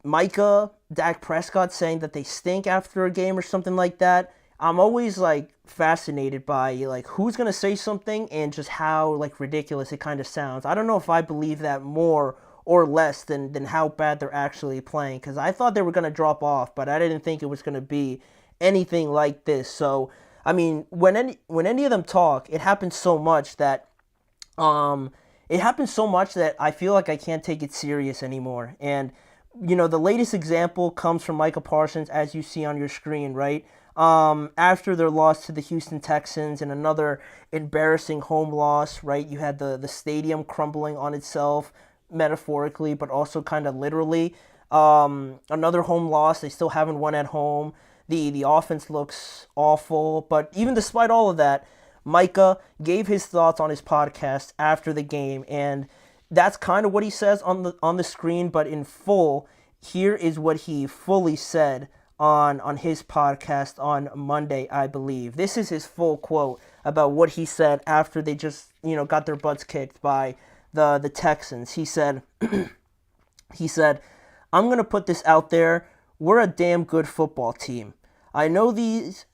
Micah, Dak Prescott saying that they stink after a game or something like that. I'm always like fascinated by like who's gonna say something and just how like ridiculous it kind of sounds. I don't know if I believe that more or less than how bad they're actually playing, because I thought they were gonna drop off, but I didn't think it was gonna be anything like this. So I mean, when any of them talk, it happens so much that I feel like I can't take it serious anymore. And you know, the latest example comes from Micah Parsons, as you see on your screen, right? After their loss to the Houston Texans and another embarrassing home loss, right? You had the stadium crumbling on itself, metaphorically, but also kind of literally. Another home loss. They still haven't won at home. The offense looks awful. But even despite all of that, Micah gave his thoughts on his podcast after the game, and that's kind of what he says on the screen, but in full, here is what he fully said on his podcast on Monday, I believe. This is his full quote about what he said after they just, got their butts kicked by the Texans. He said, I'm going to put this out there. We're a damn good football team. I know these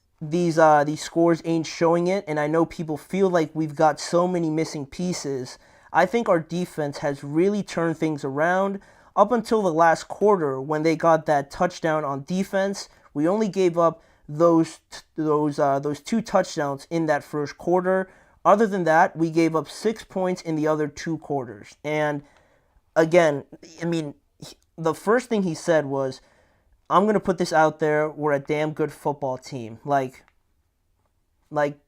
scores ain't showing it, and I know people feel like we've got so many missing pieces. I think our defense has really turned things around. Up until the last quarter, when they got that touchdown on defense, we only gave up those two touchdowns in that first quarter. Other than that, we gave up 6 points in the other two quarters. And again, I mean, the first thing he said was, I'm going to put this out there. We're a damn good football team. Like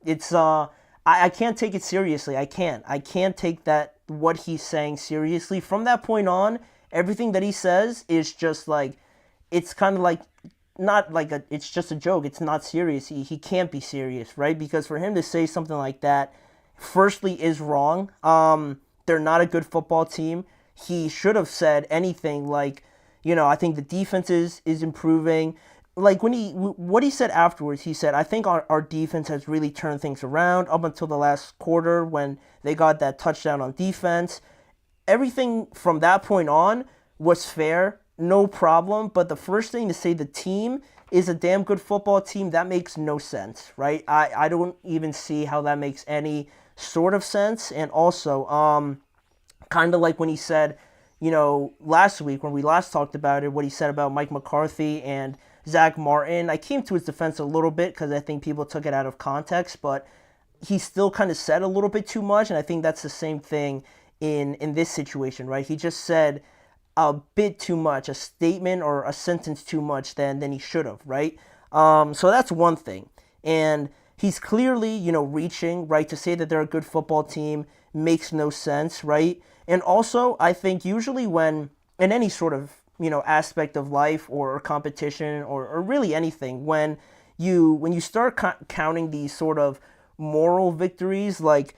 it's, I can't take it seriously. I can't take that, what he's saying, seriously. From that point on, everything that he says is just like, it's kind of like, not like it's just a joke. It's not serious. He can't be serious, right? Because for him to say something like that, firstly, is wrong. They're not a good football team. He should have said anything like, I think the defense is improving. Like what he said afterwards, he said, I think our defense has really turned things around up until the last quarter when they got that touchdown on defense. Everything from that point on was fair, no problem. But the first thing to say the team is a damn good football team, that makes no sense, right? I don't even see how that makes any sort of sense. And also, kind of like when he said, last week when we last talked about it, what he said about Mike McCarthy and Zach Martin, I came to his defense a little bit because I think people took it out of context, but he still kind of said a little bit too much, and I think that's the same thing in this situation, right? He just said a bit too much, a statement or a sentence too much than he should have, right? So that's one thing. And he's clearly, reaching, right? To say that they're a good football team makes no sense, right? And also, I think usually when, in any sort of, aspect of life or competition or really anything, when you start counting these sort of moral victories, like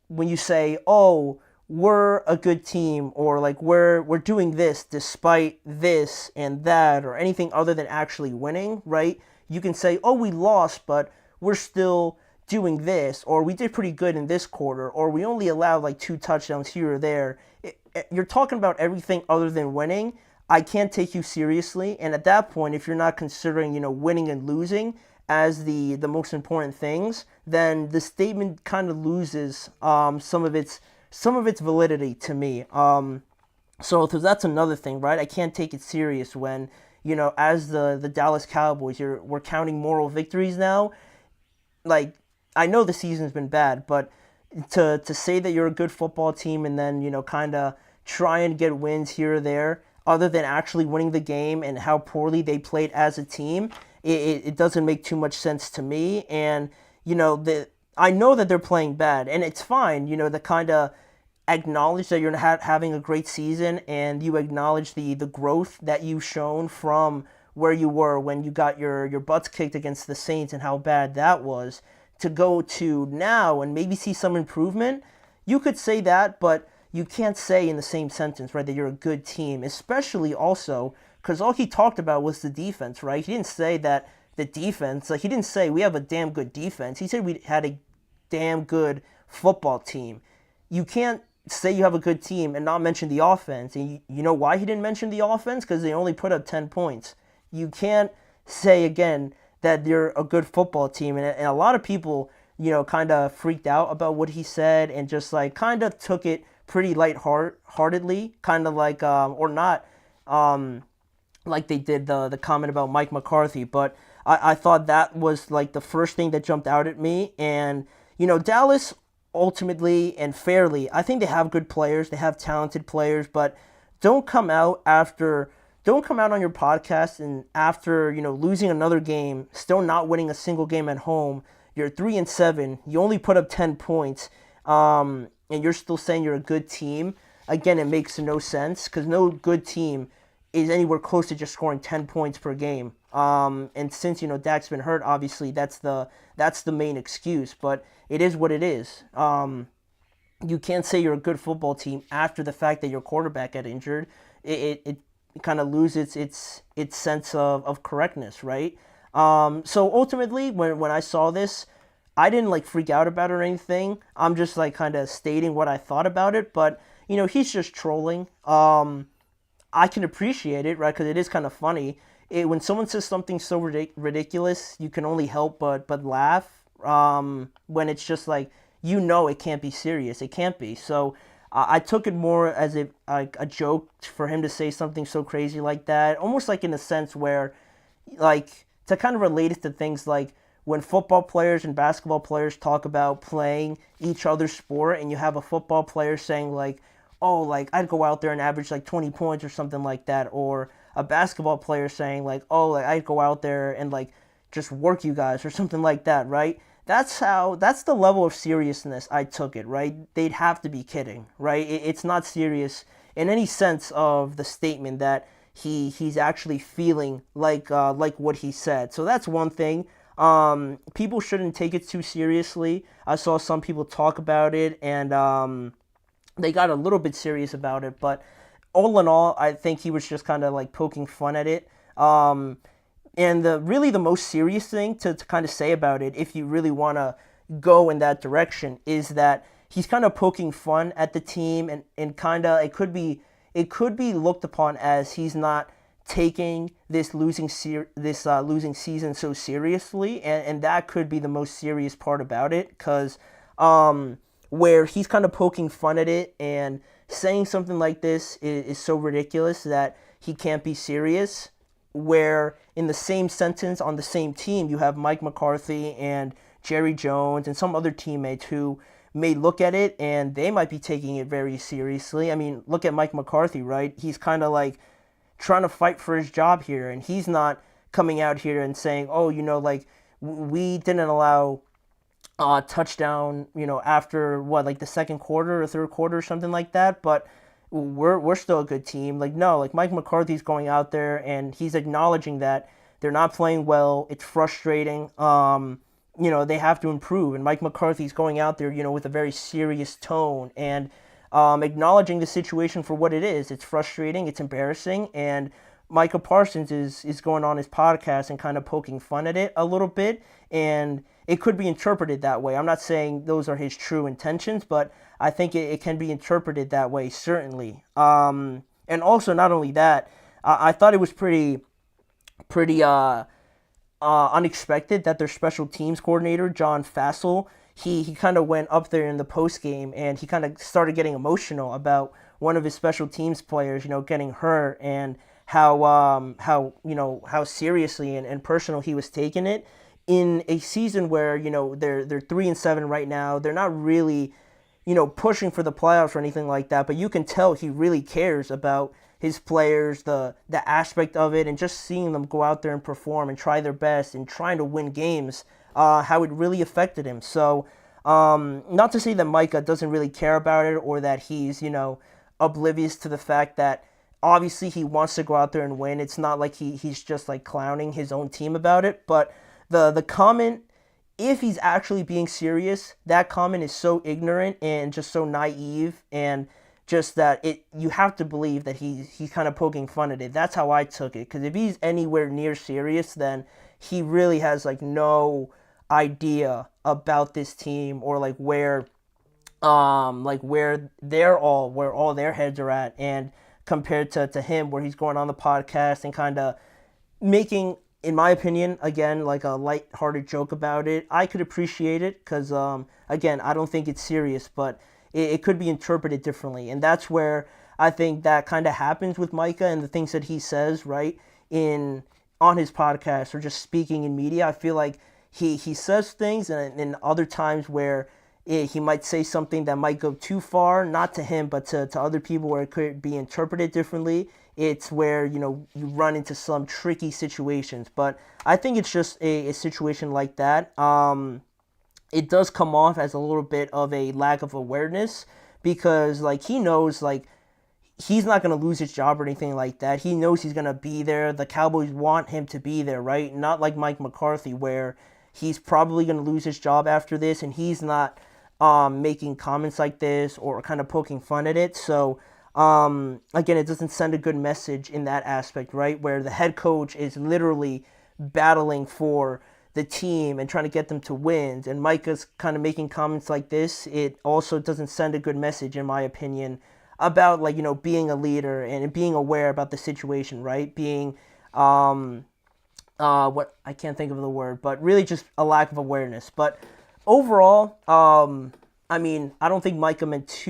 when you say, oh, we're a good team, or like we're doing this despite this and that, or anything other than actually winning, right? You can say, oh, we lost, but we're still doing this, or we did pretty good in this quarter, or we only allowed like 2 touchdowns here or there. You're talking about everything other than winning. I can't take you seriously. And at that point, if you're not considering, winning and losing as the most important things, then the statement kind of loses some of its validity to me. So that's another thing, right? I can't take it serious when, as the Dallas Cowboys, we're counting moral victories now. Like, I know the season's been bad, but to say that you're a good football team and then, kind of try and get wins here or there, other than actually winning the game and how poorly they played as a team, it doesn't make too much sense to me. And, I know that they're playing bad, and it's fine, to kind of acknowledge that you're having a great season, and you acknowledge the growth that you've shown from where you were when you got your butts kicked against the Saints and how bad that was, to go to now and maybe see some improvement. You could say that, but you can't say in the same sentence, right, that you're a good team, especially also because all he talked about was the defense, right? He didn't say that the defense, like, he didn't say we have a damn good defense. He said we had a damn good football team. You can't say you have a good team and not mention the offense. And you know why he didn't mention the offense? Because they only put up 10 points. You can't say again that they're a good football team. And a lot of people, kind of freaked out about what he said and just like kind of took it pretty lightheartedly, kind of like, or not like they did the comment about Mike McCarthy. But I thought that was like the first thing that jumped out at me. And, Dallas ultimately and fairly, I think they have good players, they have talented players, but don't come out on your podcast and after, losing another game, still not winning a single game at home, you're 3-7, you only put up 10 points, and you're still saying you're a good team. Again, it makes no sense because no good team is anywhere close to just scoring 10 points per game. And since, Dak's been hurt, obviously that's the main excuse, but it is what it is. You can't say you're a good football team after the fact that your quarterback got injured. It kind of loses its sense of correctness, right? So ultimately, when I saw this, I didn't like freak out about it or anything. I'm just like kind of stating what I thought about it, but he's just trolling. I can appreciate it, right? Because it is kind of funny. When someone says something so ridiculous, you can only help but laugh. When it's just like, it can't be serious. It can't be. So I took it more as a joke for him to say something so crazy like that. Almost like in a sense where, like, to kind of relate it to things like when football players and basketball players talk about playing each other's sport, and you have a football player saying like, oh, like, I'd go out there and average like 20 points or something like that. Or a basketball player saying like, oh, like, I'd go out there and like just work you guys or something like that, right? That's the level of seriousness I took it, right? They'd have to be kidding, right? It's not serious in any sense of the statement that he's actually feeling like what he said. So that's one thing. People shouldn't take it too seriously. I saw some people talk about it and they got a little bit serious about it, but all in all, I think he was just kind of like poking fun at it. And the most serious thing to kind of say about it, if you really want to go in that direction, is that he's kind of poking fun at the team, and kind of it could be looked upon as he's not taking this losing season so seriously, and that could be the most serious part about it, because where he's kind of poking fun at it and saying something like this is so ridiculous that he can't be serious, where in the same sentence on the same team you have Mike McCarthy and Jerry Jones and some other teammates who may look at it and they might be taking it very seriously. I mean, look at Mike McCarthy, right? He's kind of like trying to fight for his job here, and he's not coming out here and saying, oh, like, we didn't allow touchdown, after like the second quarter or third quarter or something like that, but we're still a good team. Like, no, like, Mike McCarthy's going out there and he's acknowledging that they're not playing well. It's frustrating. They have to improve. And Mike McCarthy's going out there, with a very serious tone and acknowledging the situation for what it is. It's frustrating. It's embarrassing. And Micah Parsons is going on his podcast and kind of poking fun at it a little bit and it could be interpreted that way. I'm not saying those are his true intentions, but I think it can be interpreted that way, certainly. And also, not only that, I thought it was pretty unexpected that their special teams coordinator, John Fassel, he kind of went up there in the post game and he kind of started getting emotional about one of his special teams players, getting hurt, and how seriously and personal he was taking it in a season where they're 3-7 right now. They're not really pushing for the playoffs or anything like that, but you can tell he really cares about his players, the aspect of it, and just seeing them go out there and perform and try their best and trying to win games, how it really affected him. So, not to say that Micah doesn't really care about it or that he's, oblivious to the fact that obviously he wants to go out there and win. It's not like he's just like clowning his own team about it, but the comment, if he's actually being serious, that comment is so ignorant and just so naive, and just that you have to believe that he's kind of poking fun at it. That's how I took it, because if he's anywhere near serious, then he really has like no idea about this team or like where all their heads are at, and compared to him, where he's going on the podcast and kind of making, in my opinion, again, like a light-hearted joke about it. I could appreciate it because, again, I don't think it's serious, but it could be interpreted differently. And that's where I think that kind of happens with Micah and the things that he says, right, on his podcast or just speaking in media. I feel like he says things, and in other times where he might say something that might go too far, not to him, but to other people, where it could be interpreted differently. It's where, you run into some tricky situations. But I think it's just a situation like that. It does come off as a little bit of a lack of awareness, because, like, he knows, like, he's not going to lose his job or anything like that. He knows he's going to be there. The Cowboys want him to be there, right? Not like Mike McCarthy, where he's probably going to lose his job after this, and he's not making comments like this or kind of poking fun at it. So, again, it doesn't send a good message in that aspect, right? Where the head coach is literally battling for the team and trying to get them to wins, and Micah's kind of making comments like this. It also doesn't send a good message, in my opinion, about, like, being a leader and being aware about the situation, right? Being, what, I can't think of the word, but really just a lack of awareness. But overall, I mean, I don't think Micah meant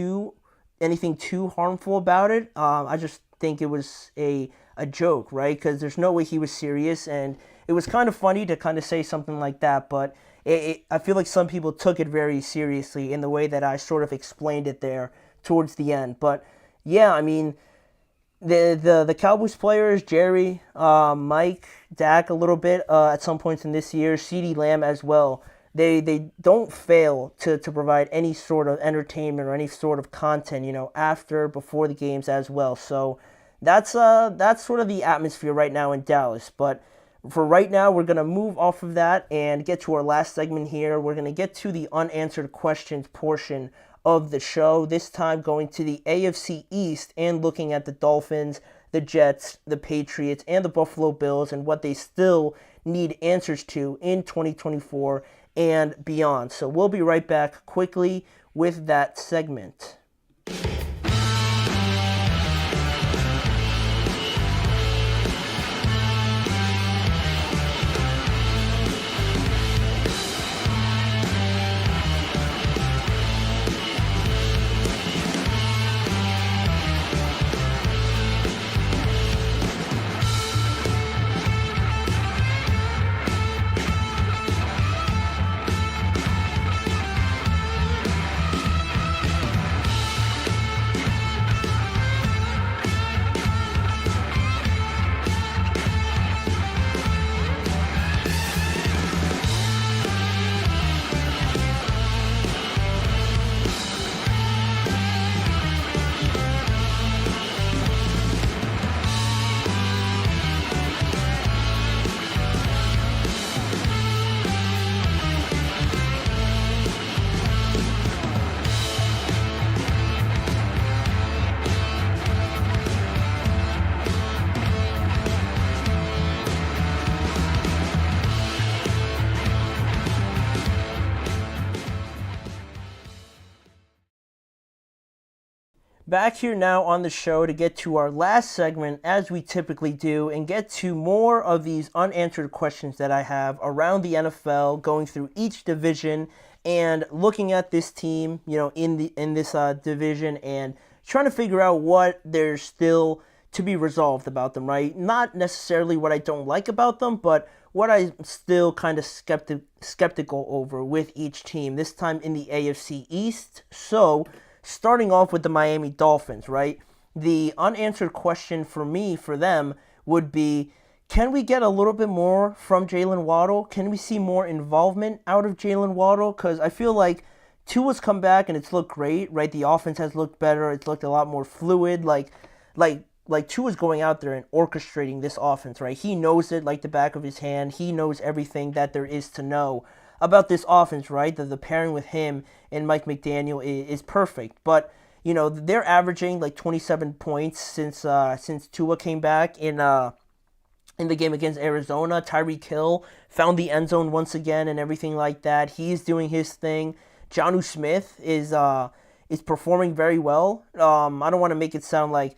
anything too harmful about it. I just think it was a joke, right? Because there's no way he was serious, and it was kind of funny to kind of say something like that, but I feel like some people took it very seriously in the way that I sort of explained it there towards the end. But yeah, I mean, the Cowboys players, Jerry, Mike, Dak a little bit at some points in this year, CeeDee Lamb as well, they don't fail to provide any sort of entertainment or any sort of content, before the games as well. So that's sort of the atmosphere right now in Dallas. But for right now, we're going to move off of that and get to our last segment here. We're going to get to the unanswered questions portion of the show, this time going to the AFC East and looking at the Dolphins, the Jets, the Patriots, and the Buffalo Bills, and what they still need answers to in 2024 and beyond. So we'll be right back quickly with that segment. Back here now on the show to get to our last segment, as we typically do, and get to more of these unanswered questions that I have around the NFL, going through each division and looking at this team, in this division, and trying to figure out what there's still to be resolved about them, right? Not necessarily what I don't like about them, but what I'm still kind of skeptical over with each team, this time in the AFC East. So, starting off with the Miami Dolphins, right? The unanswered question for them, would be, can we get a little bit more from Jalen Waddle? Can we see more involvement out of Jalen Waddle? Because I feel like Tua's come back and it's looked great, right? The offense has looked better. It's looked a lot more fluid. Like Tua's going out there and orchestrating this offense, right? He knows it like the back of his hand. He knows everything that there is to know about this offense, right? The pairing with him and Mike McDaniel is perfect. But, they're averaging like 27 points since Tua came back in the game against Arizona. Tyreek Hill found the end zone once again and everything like that. He's doing his thing. Jonnu Smith is performing very well. I don't want to make it sound like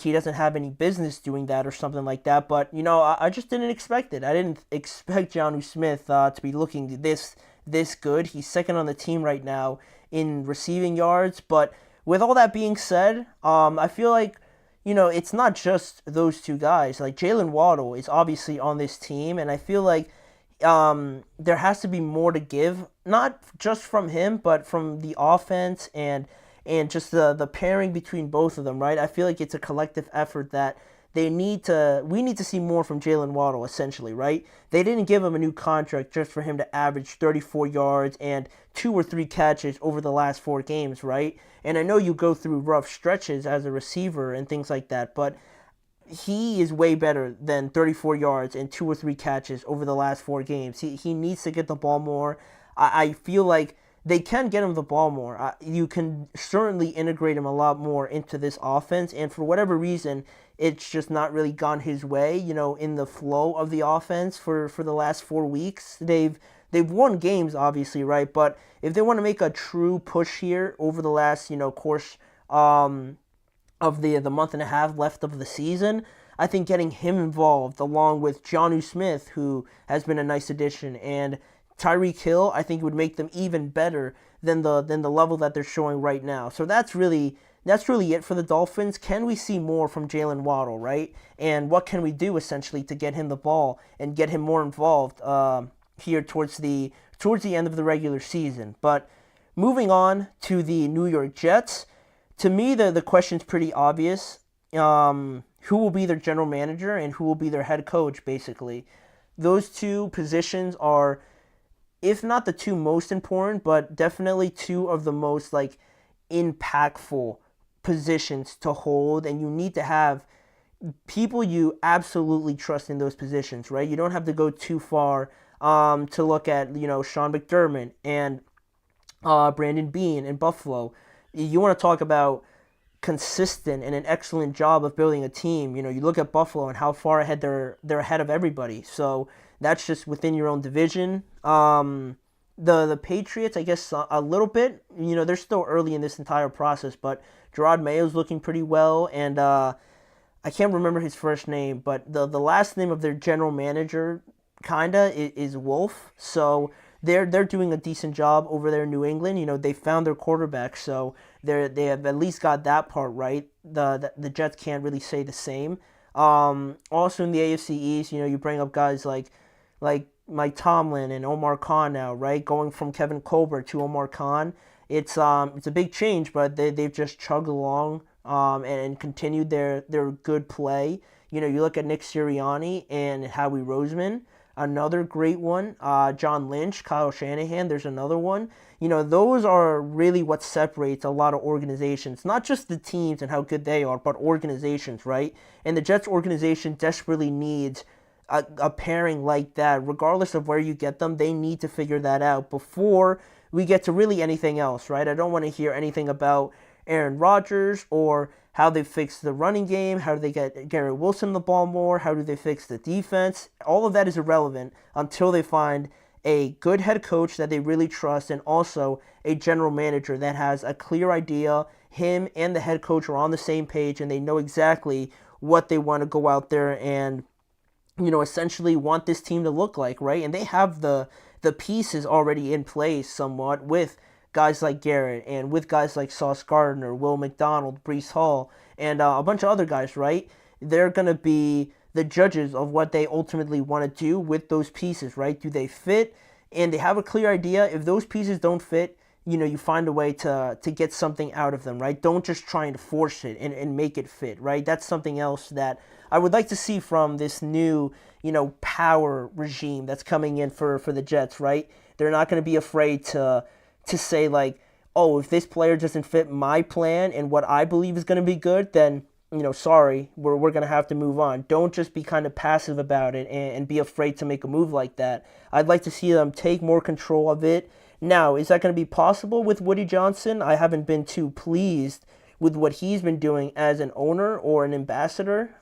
he doesn't have any business doing that or something like that, but I just didn't expect it. I didn't expect Jonnu Smith to be looking this good. He's second on the team right now in receiving yards, but with all that being said, I feel like it's not just those two guys. Like, Jalen Waddle is obviously on this team, and I feel like there has to be more to give, not just from him, but from the offense and just the pairing between both of them, right? I feel like it's a collective effort that we need to see more from Jalen Waddle, essentially, right? They didn't give him a new contract just for him to average 34 yards and 2 or 3 catches over the last 4 games, right? And I know you go through rough stretches as a receiver and things like that, but he is way better than 34 yards and 2 or 3 catches over the last 4 games. He needs to get the ball more. I feel like they can get him the ball more. You can certainly integrate him a lot more into this offense, and for whatever reason, it's just not really gone his way, in the flow of the offense for the last 4 weeks. They've won games, obviously, right? But if they want to make a true push here over the last, course of the month and a half left of the season, I think getting him involved, along with Jonnu Smith, who has been a nice addition, and Tyreek Hill, I think would make them even better than the level that they're showing right now. So that's really it for the Dolphins. Can we see more from Jalen Waddle, right? And what can we do essentially to get him the ball and get him more involved here towards the end of the regular season? But moving on to the New York Jets, to me the question's pretty obvious. Who will be their general manager and who will be their head coach, basically? Those two positions are, if not the two most important, but definitely two of the most impactful positions to hold, and you need to have people you absolutely trust in those positions, right? You don't have to go too far to look at Sean McDermott and Brandon Beane in Buffalo. You want to talk about consistent and an excellent job of building a team. You look at Buffalo and how far ahead they're ahead of everybody. So that's just within your own division. The Patriots, I guess, a little bit. They're still early in this entire process, but Gerard Mayo's looking pretty well, and I can't remember his first name, but the last name of their general manager kinda is Wolf. So they're doing a decent job over there in New England. They found their quarterback, so they have at least got that part right. The Jets can't really say the same. Also in the AFC East, you bring up guys like Mike Tomlin and Omar Khan now, right? Going from Kevin Colbert to Omar Khan, it's a big change, but they've just chugged along and continued their good play. You look at Nick Sirianni and Howie Roseman, another great one. John Lynch, Kyle Shanahan, there's another one. Those are really what separates a lot of organizations, not just the teams and how good they are, but organizations, right? And the Jets organization desperately needs a pairing like that. Regardless of where you get them, they need to figure that out before we get to really anything else, right? I don't want to hear anything about Aaron Rodgers or how they fix the running game, how do they get Garrett Wilson the ball more, how do they fix the defense. All of that is irrelevant until they find a good head coach that they really trust, and also a general manager that has a clear idea him and the head coach are on the same page and they know exactly what they want to go out there and, essentially want this team to look like, right? And they have the pieces already in place somewhat with guys like Garrett and with guys like Sauce Gardner, Will McDonald, Breece Hall, and a bunch of other guys, right? They're going to be the judges of what they ultimately want to do with those pieces, right? Do they fit? And they have a clear idea. If those pieces don't fit, you find a way to get something out of them, right? Don't just try and force it and make it fit, right? That's something else that I would like to see from this new, power regime that's coming in for the Jets, right? They're not going to be afraid to say like, oh, if this player doesn't fit my plan and what I believe is going to be good, then, sorry, we're going to have to move on. Don't just be kind of passive about it and be afraid to make a move like that. I'd like to see them take more control of it. Now, is that going to be possible with Woody Johnson? I haven't been too pleased with what he's been doing as an owner or an ambassador.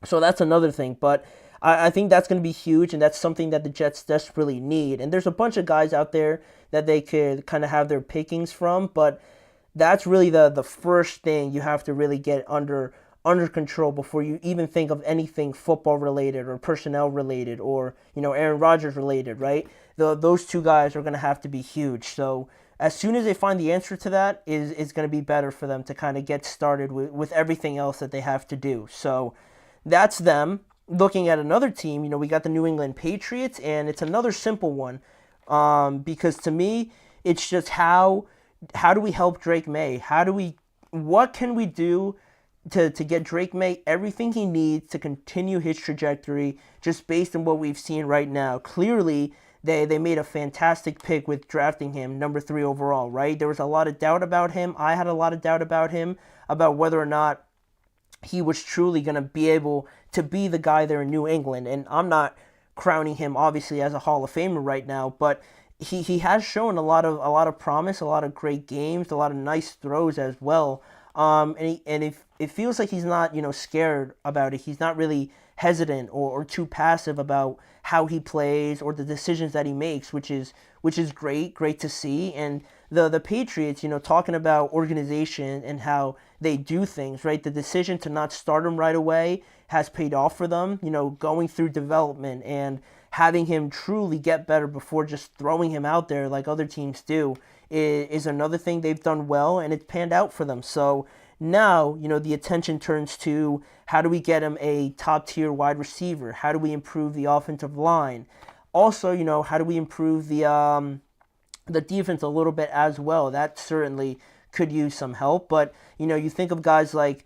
So that's another thing. But I think that's going to be huge, and that's something that the Jets desperately need. And there's a bunch of guys out there that they could kind of have their pickings from, but that's really the first thing you have to really get under control before you even think of anything football related or personnel related or, Aaron Rodgers related, right? Those two guys are going to have to be huge. So as soon as they find the answer to that, is going to be better for them to kind of get started with everything else that they have to do. So that's them. Looking at another team, we got the New England Patriots, and it's another simple one because to me, it's just how do we help Drake May? What can we do to get Drake May everything he needs to continue his trajectory just based on what we've seen right now? Clearly, they made a fantastic pick with drafting him number 3 overall, right? There was a lot of doubt about him. I had a lot of doubt about him, about whether or not he was truly going to be able to be the guy there in New England. And I'm not crowning him, obviously, as a Hall of Famer right now, but he has shown a lot of promise, a lot of great games, a lot of nice throws as well. And it feels like he's not, scared about it. He's not really hesitant or too passive about how he plays or the decisions that he makes, which is great to see. And the Patriots, talking about organization and how they do things, right? The decision to not start him right away has paid off for them, going through development and having him truly get better before just throwing him out there like other teams do is another thing they've done well, and it's panned out for them. So now, the attention turns to how do we get him a top-tier wide receiver? How do we improve the offensive line? Also, how do we improve the defense a little bit as well? That certainly could use some help. But, you think of guys like,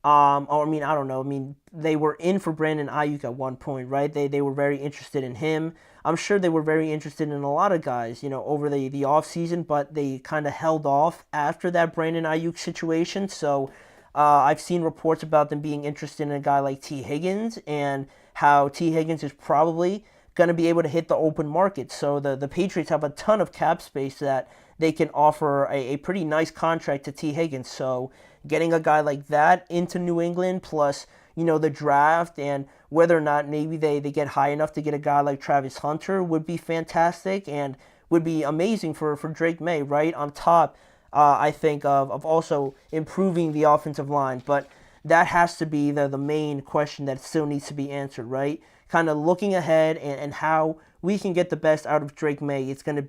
I don't know. They were in for Brandon Ayuk at one point, right? They were very interested in him. I'm sure they were very interested in a lot of guys, over the offseason, but they kind of held off after that Brandon Ayuk situation. So I've seen reports about them being interested in a guy like T. Higgins and how T. Higgins is probably going to be able to hit the open market. So the Patriots have a ton of cap space that they can offer a pretty nice contract to T. Higgins. So getting a guy like that into New England, plus, the draft and whether or not maybe they get high enough to get a guy like Travis Hunter would be fantastic and would be amazing for Drake May, right? On top, I think, of also improving the offensive line. But that has to be the main question that still needs to be answered, right? Kind of looking ahead and how we can get the best out of Drake May. It's going to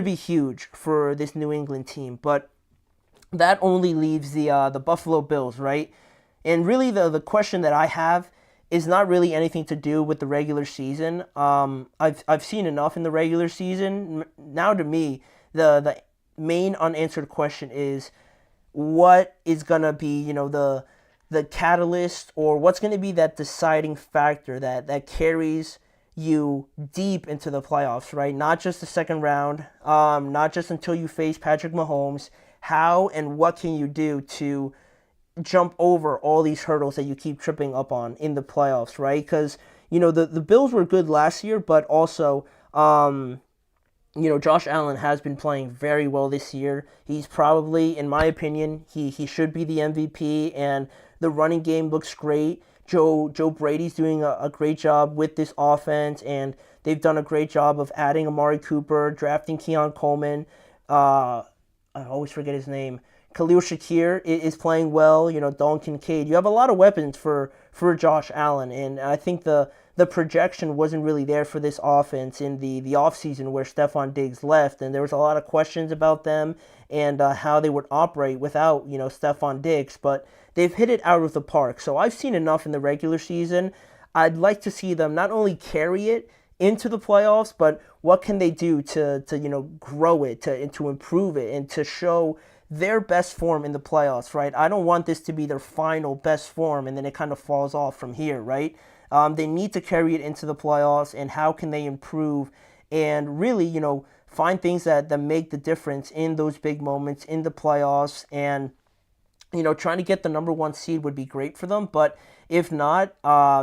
be huge for this New England team. But that only leaves the Buffalo Bills, right? And really the question that I have is not really anything to do with the regular season. I've seen enough in the regular season. Now to me, the main unanswered question is what is going to be, the catalyst, or what's going to be that deciding factor that carries you deep into the playoffs, right? Not just the second round, not just until you face Patrick Mahomes. How and what can you do to jump over all these hurdles that you keep tripping up on in the playoffs, right? Because, the Bills were good last year, but also, Josh Allen has been playing very well this year. He's probably, in my opinion, he should be the MVP, and the running game looks great. Joe Brady's doing a great job with this offense, and they've done a great job of adding Amari Cooper, drafting Keon Coleman, I always forget his name. Khalil Shakir is playing well. Dalton Kincaid. You have a lot of weapons for Josh Allen, and I think the projection wasn't really there for this offense in the offseason where Stephon Diggs left, and there was a lot of questions about them and how they would operate without Stephon Diggs, but they've hit it out of the park. So I've seen enough in the regular season. I'd like to see them not only carry it into the playoffs, but what can they do to grow it, to improve it, and to show their best form in the playoffs, right? I don't want this to be their final best form and then it kind of falls off from here, right? They need to carry it into the playoffs, and how can they improve and really, find things that make the difference in those big moments in the playoffs. And trying to get the number 1 seed would be great for them, but if not,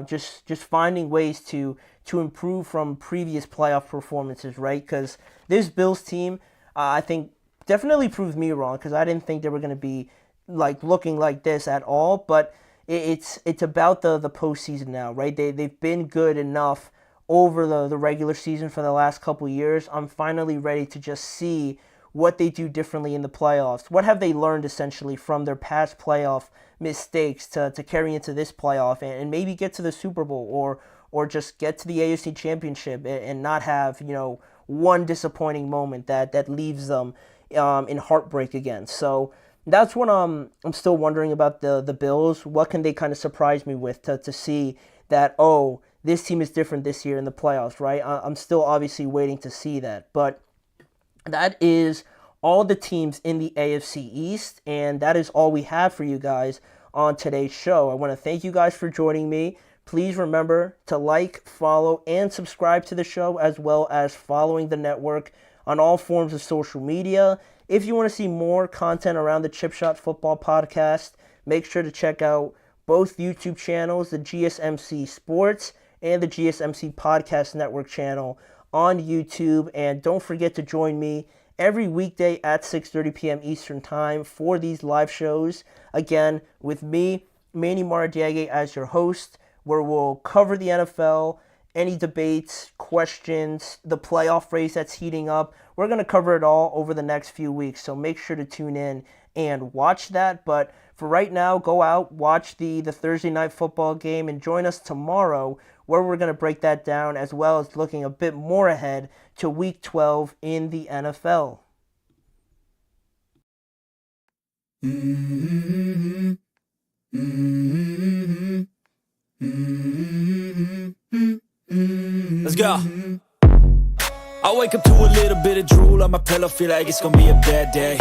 just finding ways to improve from previous playoff performances, right? Because this Bills team, I think, definitely proved me wrong, because I didn't think they were going to be looking like this at all. But it's about the postseason now, right? They've been good enough over the regular season for the last couple years. I'm finally ready to just see what they do differently in the playoffs. What have they learned essentially from their past playoff mistakes to carry into this playoff and maybe get to the Super Bowl or just get to the AFC Championship and not have one disappointing moment that leaves them in heartbreak again. So that's what I'm still wondering about the Bills. What can they kind of surprise me with to see that, oh, this team is different this year in the playoffs, right? I'm still obviously waiting to see that. But that is all the teams in the AFC East, and that is all we have for you guys on today's show. I want to thank you guys for joining me. Please remember to like, follow, and subscribe to the show, as well as following the network on all forms of social media. If you want to see more content around the Chip Shot Football Podcast, make sure to check out both YouTube channels, the GSMC Sports and the GSMC Podcast Network channel on YouTube. And don't forget to join me every weekday at 6:30 p.m. Eastern Time for these live shows. Again, with me, Manny Maradiaga, as your host, where we'll cover the NFL, any debates, questions, the playoff race that's heating up. We're going to cover it all over the next few weeks, so make sure to tune in and watch that. But for right now, go out, watch the Thursday night football game, and join us tomorrow where we're going to break that down, as well as looking a bit more ahead to Week 12 in the NFL. Let's go. I wake up to a little bit of drool on my pillow, feel like it's gonna be a bad day.